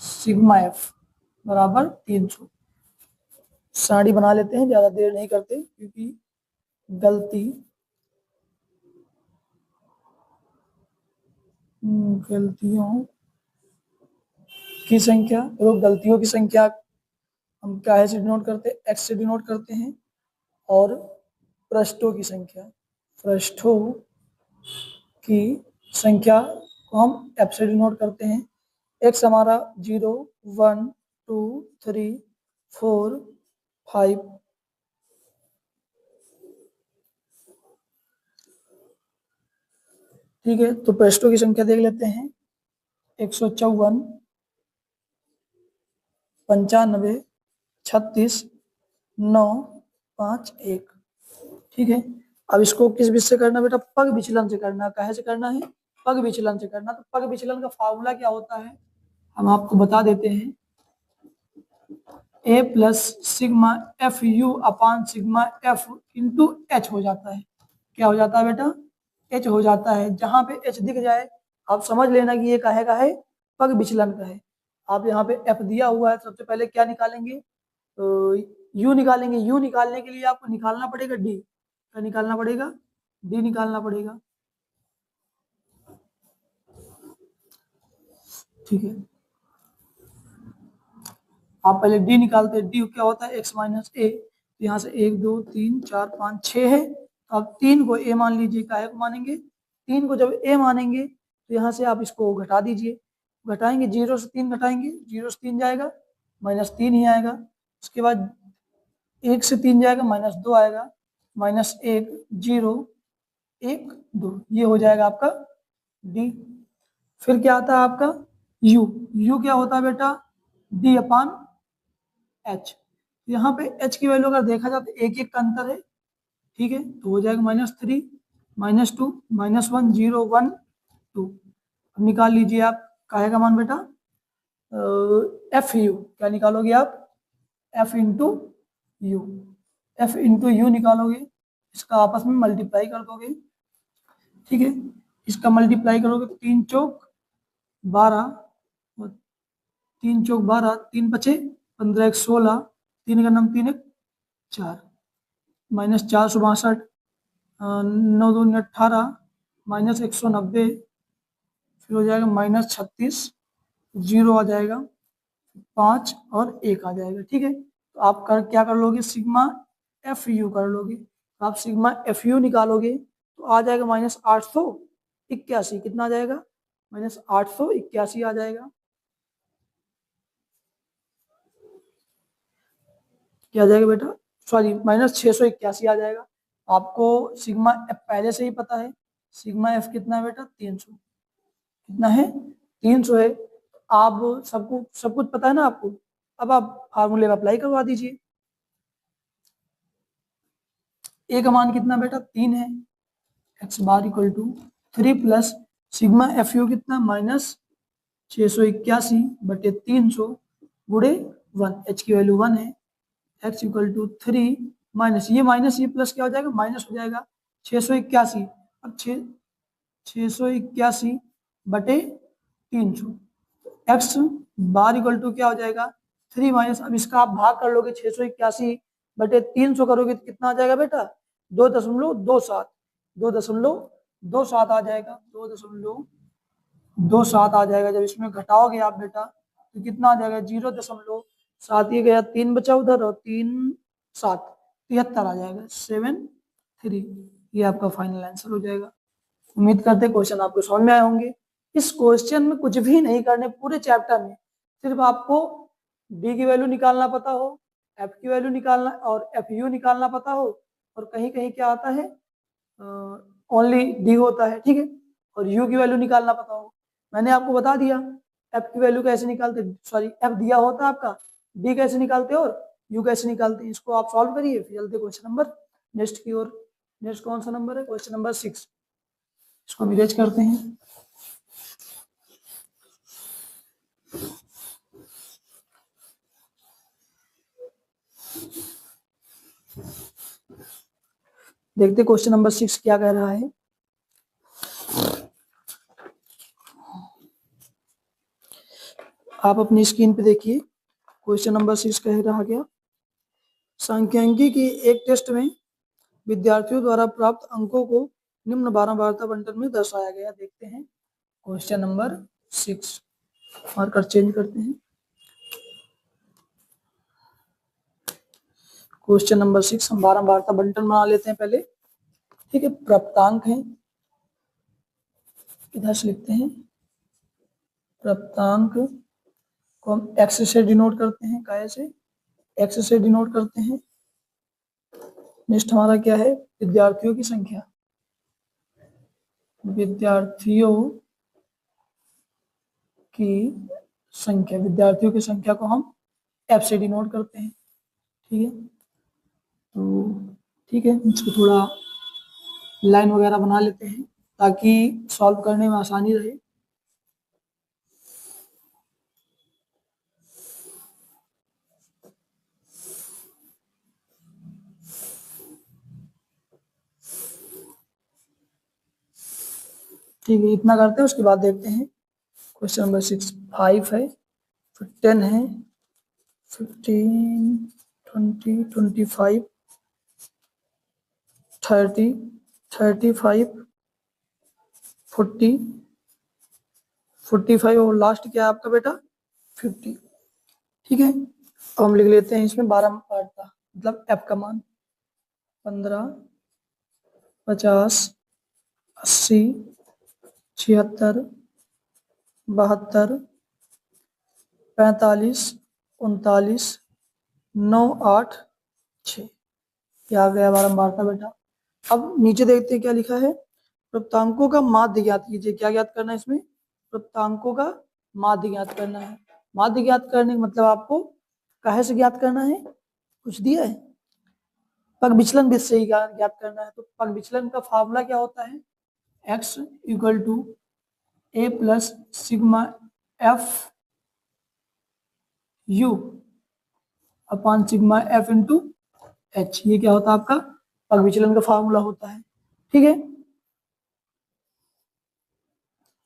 सिग्मा एफ बराबर 300। साड़ी बना लेते हैं, ज्यादा देर नहीं करते क्योंकि गलतियों की संख्या, तो गलतियों की संख्या हम क्या से डिनोट करते हैं एक्स से डिनोट करते हैं और पृष्ठों की संख्या, पृष्ठों की संख्या को हम एफ से डिनोट करते हैं। एक्स हमारा 0 1 2 3 4 5, ठीक है। तो पृष्ठों की संख्या देख लेते हैं 154 95 36 9 5 1, ठीक है। अब इसको किस विधि से करना बेटा पग विचलन से करना। कहे से करना है पग विचलन से करना। तो पग विचलन का फार्मूला क्या होता है हम आपको बता देते हैं। A plus sigma F you upon sigma F into H हो जाता है। क्या हो जाता है बेटा एच हो जाता है। जहां पे एच दिख जाए आप समझ लेना कि ये काहे का है पग विचलन का है। आप यहाँ पे एफ दिया हुआ है, सबसे पहले क्या निकालेंगे तो यू निकालेंगे। यू निकालने के लिए आपको निकालना पड़ेगा डी। क्या निकालना पड़ेगा डी निकालना पड़ेगा, ठीक है। आप पहले डी निकालते हैं। डी क्या होता है एक्स माइनस ए। यहाँ से 1 2 3 4 5 6 है। तो आप 3 को ए मान लीजिए। काहे को मानेंगे 3 को जब ए मानेंगे तो यहाँ से आप इसको घटा दीजिए। घटाएंगे 0 से 3 घटाएंगे, 0 से 3 जाएगा -3 ही आएगा। उसके बाद 1 से 3 जाएगा -2 आएगा, -1 0 1 2, ये हो जाएगा आपका डी। फिर क्या आता है आपका यू। यू क्या होता है बेटा डी अपान एच। यहाँ पे एच की वैल्यू अगर देखा जाए तो एक एक का अंतर है, ठीक है। तो हो जाएगा -3 -2 -1 0 1 2। अब निकाल लीजिए आप काहे का मान बेटा एफ यू। क्या निकालोगे आप F into you. F into you निकालोगे, इसका आपस में मल्टीप्लाई कर दोगे, ठीक है। इसका मल्टीप्लाई करोगे 3 चौक 12 3 चौक 12 3 बचे 15 1 16 3 का नम 3 1 4, माइनस 462, 9 दूनी 18, माइनस 190, फिर हो जाएगा माइनस 36, 0 आ जाएगा, 5 और 1 आ जाएगा। ठीक है, तो आप क्या कर लोगे, सिग्मा एफ यू कर लोगे। तो आप सिग्मा एफ यू निकालोगे तो आ जाएगा -881। कितना आ जाएगा, -881 आ जाएगा। क्या आ जाएगा बेटा, सॉरी -681 आ जाएगा। आपको सिग्मा एफ पहले से ही पता है, सिग्मा एफ कितना है बेटा, 300। कितना है, 300 है। आप सब कुछ पता है ना आपको। अब आप फार्मूले में अप्लाई करवा दीजिए। ए का मान कितना बेटा, 3 है, x bar equal to 3 plus sigma F u कितना, -681/300 गुड़े 1, एच की वैल्यू 1 है, एक्स इक्वल टू 3 माइनस ये प्लस क्या हो जाएगा, माइनस हो जाएगा 681। अब 681/300, एक्स बार इक्वल टू क्या हो जाएगा, 3 माइनस, अब इसका आप भाग कर लोगे 681/300 करोगे तो कितना आ जाएगा बेटा, 2.27, 2.27 आ जाएगा, 2.27 आ जाएगा। जब इसमें घटाओगे आप बेटा तो कितना आ जाएगा, 0.7, ये गया 3 बचा उधर, और 3 7 73 आ जाएगा, 73। ये आपका फाइनल आंसर हो जाएगा। उम्मीद करते क्वेश्चन आपको समझ में आए होंगे। इस क्वेश्चन में कुछ भी नहीं करने, पूरे चैप्टर में सिर्फ आपको डी की वैल्यू निकालना पता हो, एफ की वैल्यू निकालना और एफ यू निकालना पता हो, और कहीं कहीं क्या आता है, ओनली डी होता है। ठीक है, और यू की वैल्यू निकालना पता हो। मैंने आपको बता दिया एफ की वैल्यू कैसे निकालते, सॉरी एफ दिया होता है आपका, डी कैसे निकालते और यू कैसे निकालते हैं। इसको आप सॉल्व करिए, फिर चलते क्वेश्चन नंबर नेक्स्ट की ओर। नेक्स्ट कौन सा नंबर है, क्वेश्चन नंबर 6। इसको विरेज करते हैं। देखते क्वेश्चन नंबर 6 क्या कह रहा है। आप अपनी स्क्रीन पे देखिए, क्वेश्चन नंबर 6 कह रहा क्या, सांख्यिकी की एक टेस्ट में विद्यार्थियों द्वारा प्राप्त अंकों को निम्न बारंबारता बंटन में दर्शाया गया। देखते हैं क्वेश्चन नंबर 6, मार्कर चेंज करते हैं। क्वेश्चन नंबर 6 हम बारंबारता बंटन बना लेते हैं पहले। ठीक है, प्राप्तांक है, इधर से लिखते हैं, प्राप्तांक को हम एक्स से डिनोट करते हैं, काय से, एक्स से डिनोट करते हैं। नेक्स्ट हमारा क्या है, विद्यार्थियों की संख्या, विद्यार्थियों की संख्या, विद्यार्थियों की संख्या को हम एफ से डिनोट करते हैं। ठीक है, तो ठीक है, इसको थोड़ा लाइन वगैरह बना लेते हैं ताकि सॉल्व करने में आसानी रहे। ठीक है, इतना करते हैं, उसके बाद देखते हैं क्वेश्चन नंबर 6। 5 है, फिर 10 है, 15, 20, 25, 30, 35, 40, 45 और लास्ट क्या है आपका बेटा, 50। ठीक है, अब हम लिख लेते हैं इसमें बारंबारता, मतलब एफ का मान 15, 50, 80, 76, 72, 45, 39, 9, 8, 6। क्या आ गया बारंबारता बेटा। अब नीचे देखते हैं क्या लिखा है, प्राप्तांकों का माध्य ज्ञात कीजिए। क्या ज्ञात करना है इसमें, प्राप्तांकों का माध्य ज्ञात करना है। माध्य ज्ञात करने का मतलब आपको काहे से ज्ञात करना है, कुछ दिया है, पग विचलन विधि से ही ज्ञात करना है। तो पग विचलन का फार्मूला क्या होता है, x equal to a plus sigma F u upon sigma F into H. ये क्या होता है आपका पग विचलन का फार्मूला होता है। ठीक है,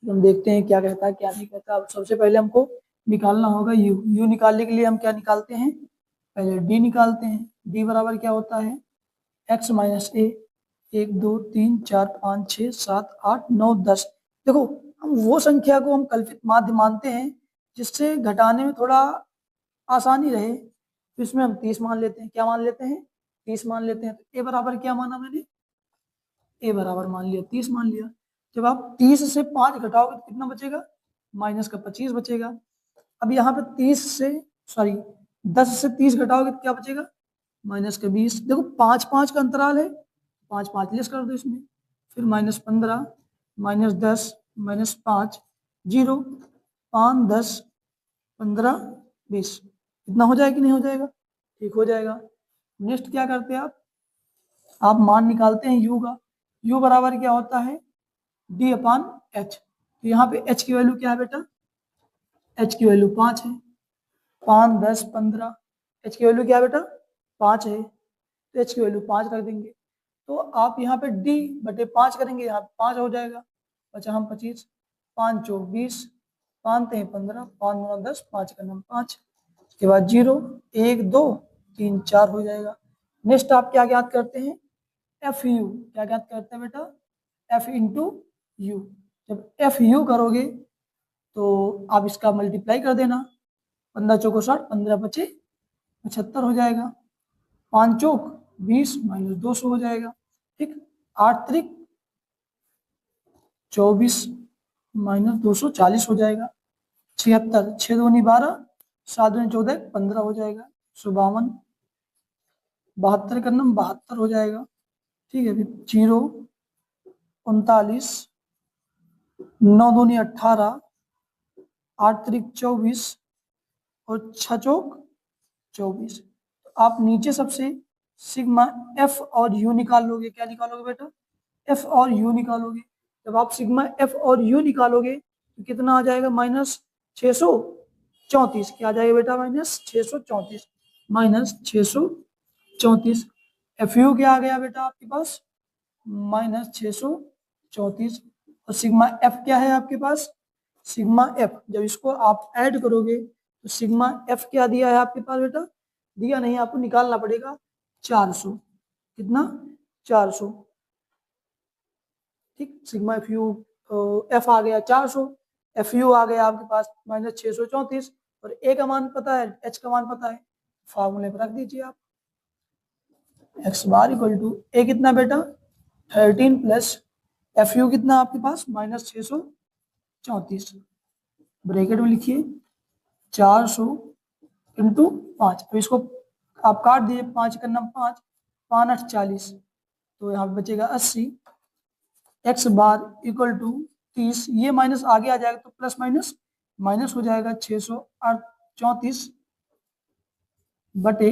हम देखते हैं क्या कहता है क्या नहीं कहता। अब सबसे पहले हमको निकालना होगा यू। निकालने के लिए हम क्या निकालते हैं, पहले डी निकालते हैं। डी बराबर क्या होता है, एक्स माइनस ए, 1 2 3 4 5 6 7 8 9 10। देखो हम वो संख्या को हम कल्पित माध्य मानते हैं जिससे घटाने में थोड़ा आसानी रहे, तो इसमें हम 30 मान लेते हैं। क्या मान लेते हैं? 30 मान लेते हैं। तो ए बराबर क्या माना मैंने? ए बराबर मान लिया 30 मान लिया। जब आप 30 से 5 घटाओगे तो कितना बचेगा? माइनस का 25 बचेगा। अब यहाँ पे 30 से सॉरी 10 से 30 घटाओगे तो क्या बचेगा? माइनस का 20। देखो 5 5 का अंतराल है, 5 5 लेस कर दो इसमें, फिर माइनस 15, माइनस 10, माइनस 5, 0, 5 10 15 20। इतना हो जाएगा कि नहीं हो जाएगा? ठीक हो जाएगा। नेक्स्ट क्या करते हैं आप मान निकालते हैं u का। u बराबर क्या होता है? d अपान h। तो यहाँ पे h की वैल्यू क्या है बेटा? h की वैल्यू 5 है। 5 10 15, h की वैल्यू क्या है बेटा? 5 है, तो h की वैल्यू 5 रख देंगे। तो आप यहाँ पे d बटे 5 करेंगे, यहाँ पे 5 हो जाएगा। बचा हम 25, 5 चौक 20, 5 3 15, 5 9 10, 5 का नाम 5। उसके बाद 0 1 2 3 4 हो जाएगा। नेक्स्ट आप क्या ज्ञात करते हैं? F you. क्या ज्ञात करते हैं बेटा? F into you. जब एफ यू करोगे तो आप इसका मल्टीप्लाई कर देना। 15 चौको 60, 15 बचे 75 हो जाएगा। 5 चौक 20 माइनस 200 हो जाएगा। ठीक, 8 त्रिक 24 माइनस 240 हो जाएगा। 76, 6 दूनी 12, 7 दूनी 14, 15 हो जाएगा। 52, 72 करना 72 हो जाएगा। ठीक है, फिर 0 39, 9 दूनी 18, 8 त्रिक 24 और 6 चौक 24। तो आप नीचे सबसे सिग्मा एफ और यू निकाल लोगे। क्या निकालोगे बेटा? एफ और यू निकालोगे। जब आप सिग्मा एफ और यू निकालोगे तो कितना आ जाएगा? माइनस 634। क्या आ जाएगा बेटा? Minus 634, minus 634। एफ यू क्या आ गया बेटा आपके पास? माइनस 634। और सिग्मा एफ क्या है आपके पास? सिग्मा एफ जब इसको आप ऐड करोगे तो सिग्मा एफ क्या दिया है आपके पास बेटा? दिया नहीं, आपको निकालना पड़ेगा 400। कितना? 400। ठीक, सिग्मा एफ यू एफ आ गया 400, एफ यू आ गया आपके पास माइनस 634, और ए का मान पता है, एच का मान पता है, फॉर्मूले पर रख दीजिए आप। एक्स बार इक्वल टू ए कितना बेटा? 13 प्लस एफ यू कितना आपके पास? माइनस 634। ब्रैकेट में लिखिए 400 इंटू 5। अब इसको आप काट दीजिए, 5 का नाम 5, 5 8 40, तो यहाँ पे बचेगा 80। एक्स बार इक्वल टू 30, ये माइनस आगे आ जाएगा तो प्लस माइनस माइनस हो जाएगा। 634 बटे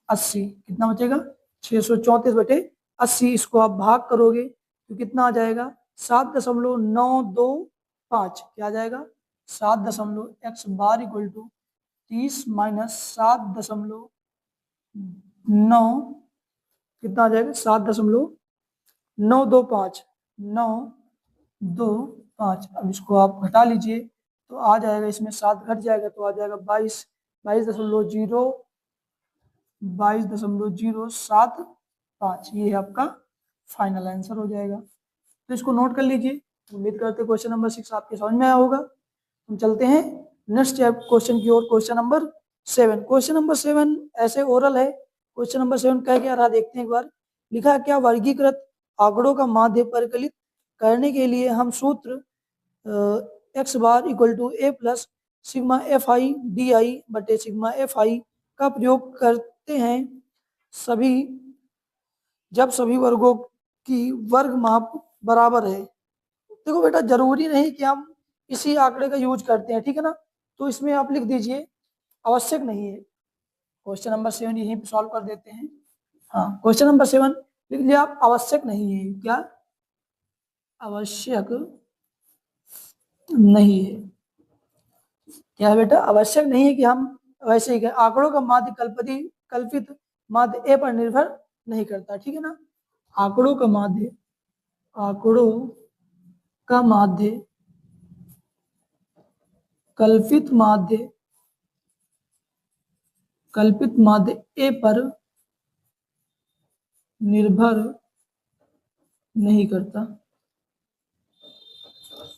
80 कितना बचेगा? 634 बटे 80। इसको आप भाग करोगे तो कितना आ जाएगा? 7.925। क्या आ जाएगा? 7 दशमलव x bar equal to 30 minus 7.9 कितना आ जाएगा? 7.925, 925। अब इसको आप घटा लीजिए तो आ जाएगा, इसमें 7 घट जाएगा तो आ जाएगा 22, 22.075। ये आपका फाइनल आंसर हो जाएगा। तो इसको नोट कर लीजिए। उम्मीद करते हैं क्वेश्चन नंबर 6 आपके समझ में आया होगा। हम चलते हैं नेक्स्ट क्वेश्चन की ओर। Question number 7। क्वेश्चन नंबर 7 ऐसे ओरल है। क्वेश्चन नंबर 7 कह क्या रहा देखते हैं एक बार। लिखा है क्या? वर्गीकृत आंकड़ों का माध्य परिकलित करने के लिए हम सूत्र x bar equal to a plus sigma f i d i बटे सिग्मा एफ आई का प्रयोग करते हैं सभी जब सभी वर्गों की वर्ग माप बराबर है। देखो बेटा, जरूरी नहीं कि हम इसी आंकड़े का यूज करते हैं, ठीक है ना। तो इसमें आप लिख दीजिए आवश्यक नहीं है। क्वेश्चन नंबर 7 यहीं पे सॉल्व कर देते हैं। हाँ, क्वेश्चन नंबर 7 लिख लिया आप, आवश्यक नहीं है। क्या? आवश्यक नहीं है। क्या है बेटा? आवश्यक नहीं है कि हम वैसे ही आंकड़ों का माध्य कल्पित माध्य ए पर निर्भर नहीं करता, ठीक है ना। आंकड़ों का माध्य कल्पित माध्य ए पर निर्भर नहीं करता।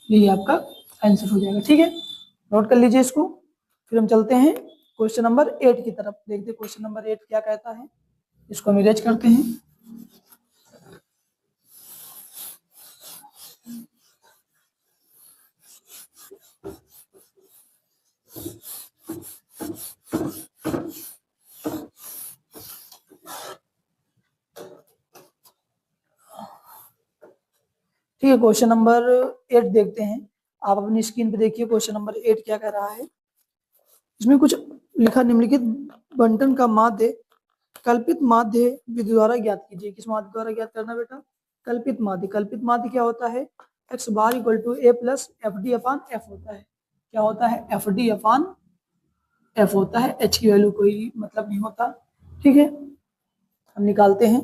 यही आपका आंसर हो जाएगा। ठीक है, नोट कर लीजिए इसको। फिर हम चलते हैं क्वेश्चन नंबर 8 की तरफ। देखते हैं क्वेश्चन नंबर 8 क्या कहता है, इसको हम इरेज करते हैं। ठीक है, क्वेश्चन नंबर 8 देखते हैं। आप अपनी स्क्रीन पे देखिए क्वेश्चन नंबर 8 क्या कह रहा है। इसमें कुछ लिखा, निम्नलिखित बंटन का माध्य कल्पित माध्य विधि द्वारा ज्ञात कीजिए। किस माध्य द्वारा ज्ञात करना बेटा? कल्पित माध्य। कल्पित माध्य क्या होता है? X bar equal to a plus f D upon f होता है। क्या होता है? एफ डी अपान एफ होता है। एच की वैल्यू कोई मतलब नहीं होता। ठीक है, हम निकालते हैं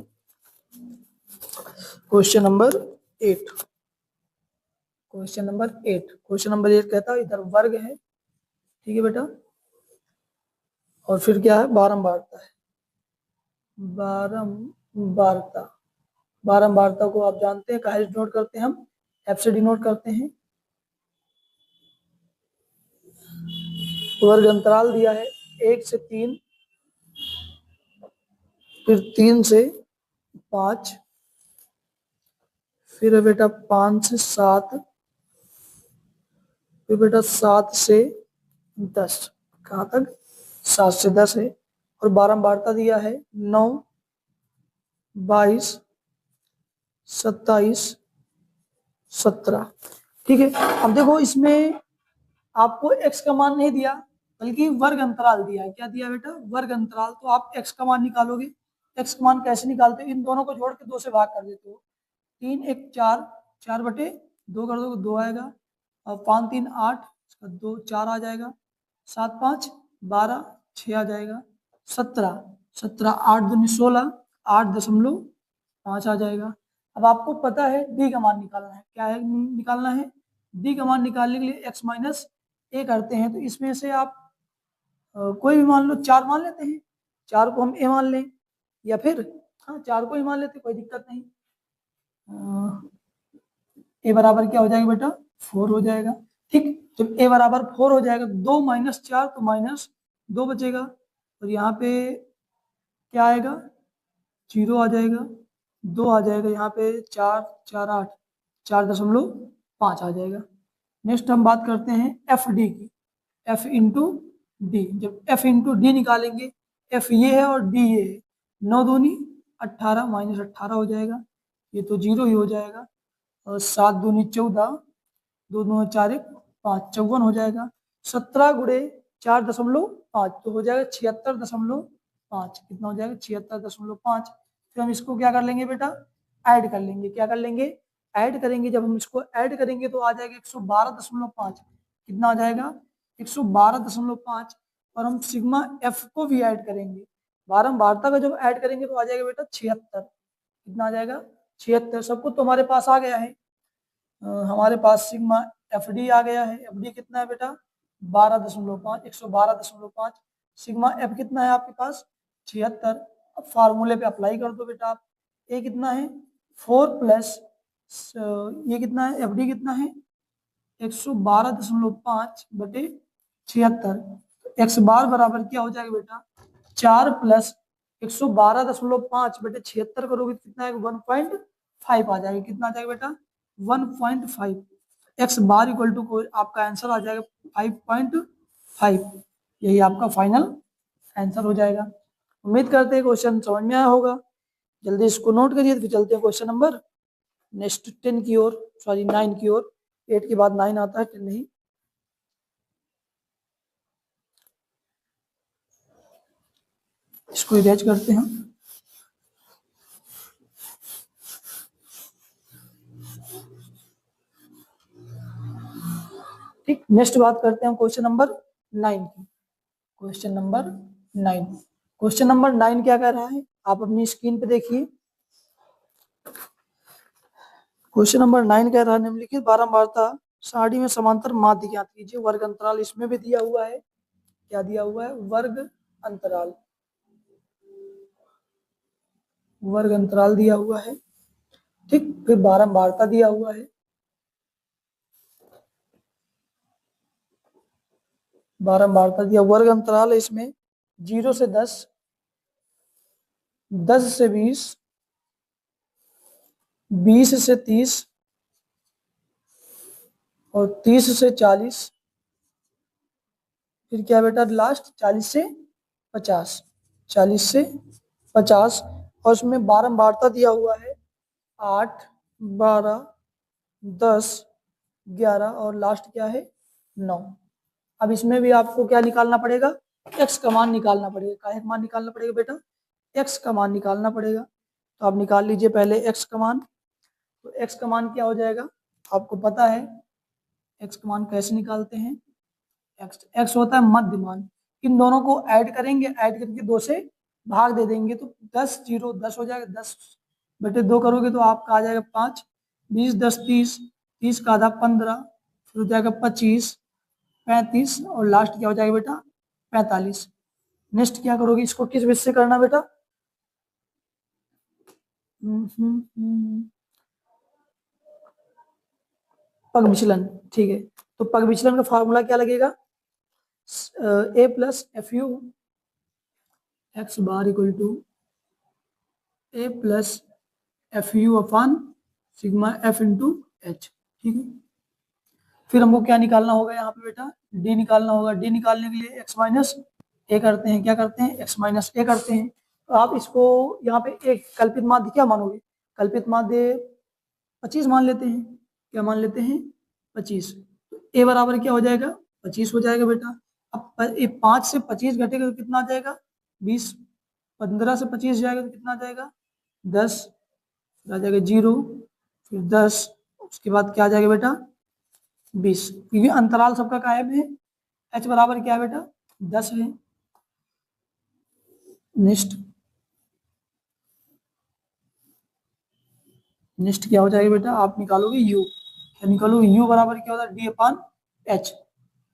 question number 8। Question number 8, question number 8 कहता है इधर वर्ग है, ठीक है बेटा, और फिर क्या है? बारंबारता है। बारंबारता, बारंबारता को आप जानते हैं कहाँ डिनोट करते हैं? हम एफ से डिनोट करते हैं। वर्ग अंतराल दिया है 1 से 3, फिर 3 से 5, फिर है बेटा 5 से 7, फिर बेटा 7 से 10। कहाँ तक? 7 से 10 है। और बारंबारता दिया है 9, 22, 27, 17। ठीक है, अब देखो इसमें आपको x का मान नहीं दिया, बल्कि वर्ग अंतराल दिया है। क्या दिया बेटा? वर्ग अंतराल। तो आप x का मान निकालोगे। x का मान कैसे निकालते हो? इन दोनों को जोड़ के 2 से भाग कर देते हो। 3 1 4, 4 बटे 2 कर दो 2 आएगा, और 5 3 8, 2 4 आ जाएगा, 7 5 12, 6 आ जाएगा, 17 17 8 दूनी 16, 8.5 आ जाएगा। अब आपको पता है d का मान निकालना है। क्या है निकालना है? d का मान निकालने के लिए x माइनस ए करते हैं। तो इसमें से आप कोई भी मान लो, 4 मान लेते हैं। 4 को हम a मान लें, या फिर हाँ 4 को ही मान लेते, कोई दिक्कत नहीं। ए बराबर क्या हो जाएगा बेटा? 4 हो जाएगा। ठीक, जब ए बराबर 4 हो जाएगा, 2 माइनस 4 तो माइनस 2 बचेगा, और यहाँ पे क्या आएगा? 0 आ जाएगा, 2 आ जाएगा, यहाँ पे 4 4 8, 4.5 आ जाएगा। नेक्स्ट हम बात करते हैं एफ डी की। एफ इंटू डी, जब एफ इंटू डी निकालेंगे, एफ ये है और डी ये है, 9 दूनी 18 माइनस 18 हो जाएगा, ये तो 0 ही हो जाएगा, और 7 दूनी 14, 2 2 4 1 5, 54 हो जाएगा। 17 गुणे 4.5 तो हो जाएगा 76.5। कितना हो जाएगा? 76.5। फिर हम इसको क्या कर लेंगे बेटा? ऐड कर लेंगे। क्या कर लेंगे? ऐड करेंगे। जब हम इसको ऐड करेंगे तो आ जाएगा 112.5। कितना आ जाएगा? 112.5। और हम सिग्मा एफ को भी ऐड करेंगे। बारंबारता का जब ऐड करेंगे तो आ जाएगा बेटा 76। कितना आ जाएगा? 76। सब कुछ तो हमारे पास आ गया है। हमारे पास सिग्मा एफ डी आ गया है। एफ डी कितना है बेटा? 12.5, 112.5। सिग्मा एफ कितना है आपके पास? 76। अब फार्मूले पे अप्लाई कर दो बेटा आप। ए कितना है? 4 प्लस ये कितना है? एफ डी कितना है? 112.5 बटे 76। एक्स बार बराबर क्या हो जाएगा बेटा? 4 प्लस 112.5 बटे 76 करोगे कितना है? 1.5 आ जाएगा। कितना आ जाएगा बेटा? 1.5। एक्स बार इक्वल टू आपका आंसर आ जाएगा 5.5। यही आपका फाइनल आंसर हो जाएगा। उम्मीद करते हैं क्वेश्चन समझ में आया होगा। जल्दी इसको नोट करिए, फिर चलते हैं क्वेश्चन नंबर नेक्स्ट 10 की ओर, सॉरी 9 की ओर। 8 के बाद 9 आता है, 10 नहीं। इसको इरेज करते हैं। ठीक, नेक्स्ट बात करते हैं क्वेश्चन नंबर 9 की। क्वेश्चन नंबर 9, क्वेश्चन नंबर 9 क्या कह रहा है? आप अपनी स्क्रीन पे देखिए। क्वेश्चन नंबर 9 कह रहा है निम्नलिखित बारंबारता सारणी में समांतर माध्य ज्ञात कीजिए। वर्ग अंतराल इसमें भी दिया हुआ है। क्या दिया हुआ है? वर्ग अंतराल। वर्ग अंतराल दिया हुआ है, ठीक। फिर बारंबारता दिया हुआ है, बारंबारता दिया, वर्ग अंतराल है इसमें 0 से 10, 10 से 20, 20 से 30 और 30 से 40, फिर क्या बेटा लास्ट 40 से 50, 40 से 50, और उसमें बारंबारता दिया हुआ है 8, 12, 10, 11 और लास्ट क्या है 9। अब इसमें भी आपको क्या निकालना पड़ेगा, x का मान निकालना पड़ेगा। क्या मान निकालना पड़ेगा बेटा, x का मान निकालना पड़ेगा। तो आप निकाल लीजिए पहले x का मान। तो x का मान क्या हो जाएगा, आपको पता है x का मान कैसे निकालते हैं। x होता है मध्य मान, इन दोनों को ऐड करेंगे, ऐड करके 2 से भाग दे देंगे तो 10 0 10 हो जाएगा, 10 बटे 2 करोगे तो आपका आ जाएगा 5, 20 10 30, 30 का आधा 15, फिर हो जाएगा 25, 35 और लास्ट क्या हो जाएगा बेटा 45। नेक्स्ट क्या करोगे, इसको किस विधि से करना बेटा, पग विचलन, ठीक है। तो पग विचलन का फार्मूला क्या लगेगा, a plus f u x bar equal to a plus f you upon sigma F into h, ठीक है। फिर हमको क्या निकालना होगा यहाँ पे बेटा, d निकालना होगा। d निकालने के लिए x माइनस ए करते हैं, क्या करते हैं x माइनस ए करते हैं। तो आप इसको यहाँ पे एक कल्पित माध्य क्या मानोगे, कल्पित माध्य 25 मान लेते हैं, क्या मान लेते हैं 25। तो a बराबर क्या हो जाएगा 25 हो जाएगा बेटा। अब 5 से 25 घटेगा तो कितना आ जाएगा 20, 15 से 25 जाएगा तो कितना आ जाएगा 10, फिर आ जाएगा 0, फिर 10, उसके बाद क्या आ जाएगा बेटा 20, क्योंकि अंतराल सबका कायम है। h बराबर क्या है बेटा 10 है। नेक्स्ट क्या हो जाएगा बेटा, आप निकालोगे u, क्या निकालोगे u बराबर क्या होता है d अपान h।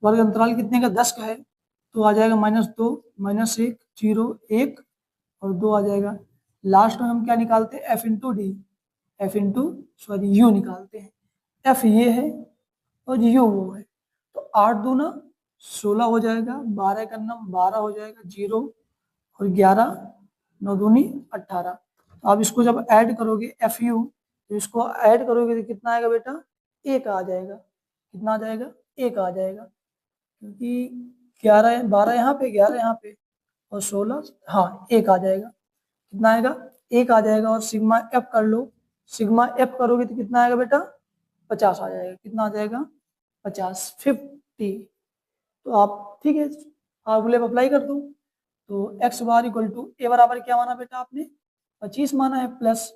वर्ग अंतराल कितने का 10 का है, तो आ जाएगा -2, -1, 0, 1 और 2 आ जाएगा। लास्ट में हम क्या निकालते हैं f into D, f into sorry u निकालते हैं। f ये है और u वो है, तो 8 दूना 16 हो जाएगा, 12 का 9 12 हो जाएगा, 0 और 11 9 दूनी 18। तो आप इसको जब ऐड करोगे एफ यू, तो इसको ऐड करोगे तो कितना आएगा बेटा 1 आ जाएगा, कितना आ जाएगा 1 आ जाएगा, क्योंकि 11 12 यहाँ पे 11 यहाँ पे और 16, हाँ 1 आ जाएगा, कितना आएगा 1 आ जाएगा। और सिग्मा एफ कर लो, सिग्मा एफ करोगे तो कितना आएगा बेटा 50 आ जाएगा, कितना आ जाएगा 50 50। तो आप ठीक है फार्मूले अप्लाई कर दो। तो x बार इक्वल टू ए बराबर क्या माना बेटा आपने 25 माना है, प्लस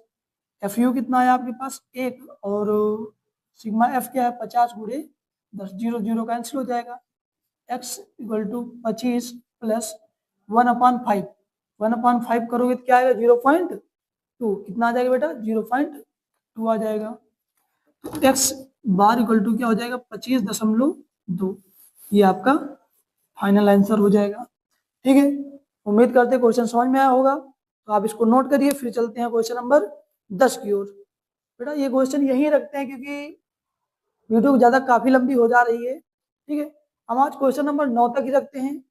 एफ यू कितना है आपके पास 1 और सिग्मा एफ क्या है 50 गुणे 10, 0 0 कैंसिल हो जाएगा। x इक्वल टू 25 प्लस 1/5, 1/5 करोगे तो क्या आएगा 0.2, कितना आ जाएगा बेटा 0.2 आ जाएगा। तो x बार इक्वल टू क्या हो जाएगा 25.2, ये आपका फाइनल आंसर हो जाएगा, ठीक है। उम्मीद करते हैं क्वेश्चन समझ में आया होगा, तो आप इसको नोट करिए। फिर चलते हैं क्वेश्चन नंबर 10 की ओर। बेटा ये क्वेश्चन यहीं रखते हैं क्योंकि वीडियो ज़्यादा काफ़ी लंबी हो जा रही है, ठीक है। हम आज क्वेश्चन नंबर 9 तक ही रखते हैं,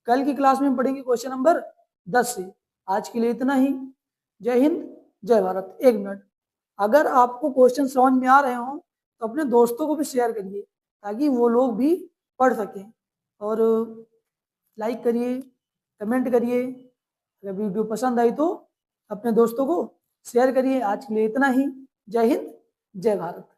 कल की क्लास में पढ़ेंगे क्वेश्चन नंबर 10 से। आज के लिए इतना ही, जय हिंद जय भारत। 1 मिनट, अगर आपको क्वेश्चन समझ में आ रहे हो तो अपने दोस्तों को भी शेयर करिए ताकि वो लोग भी पढ़ सकें, और लाइक करिए, कमेंट करिए। अगर वीडियो पसंद आई तो अपने दोस्तों को शेयर करिए। आज के लिए इतना ही, जय हिंद जय भारत।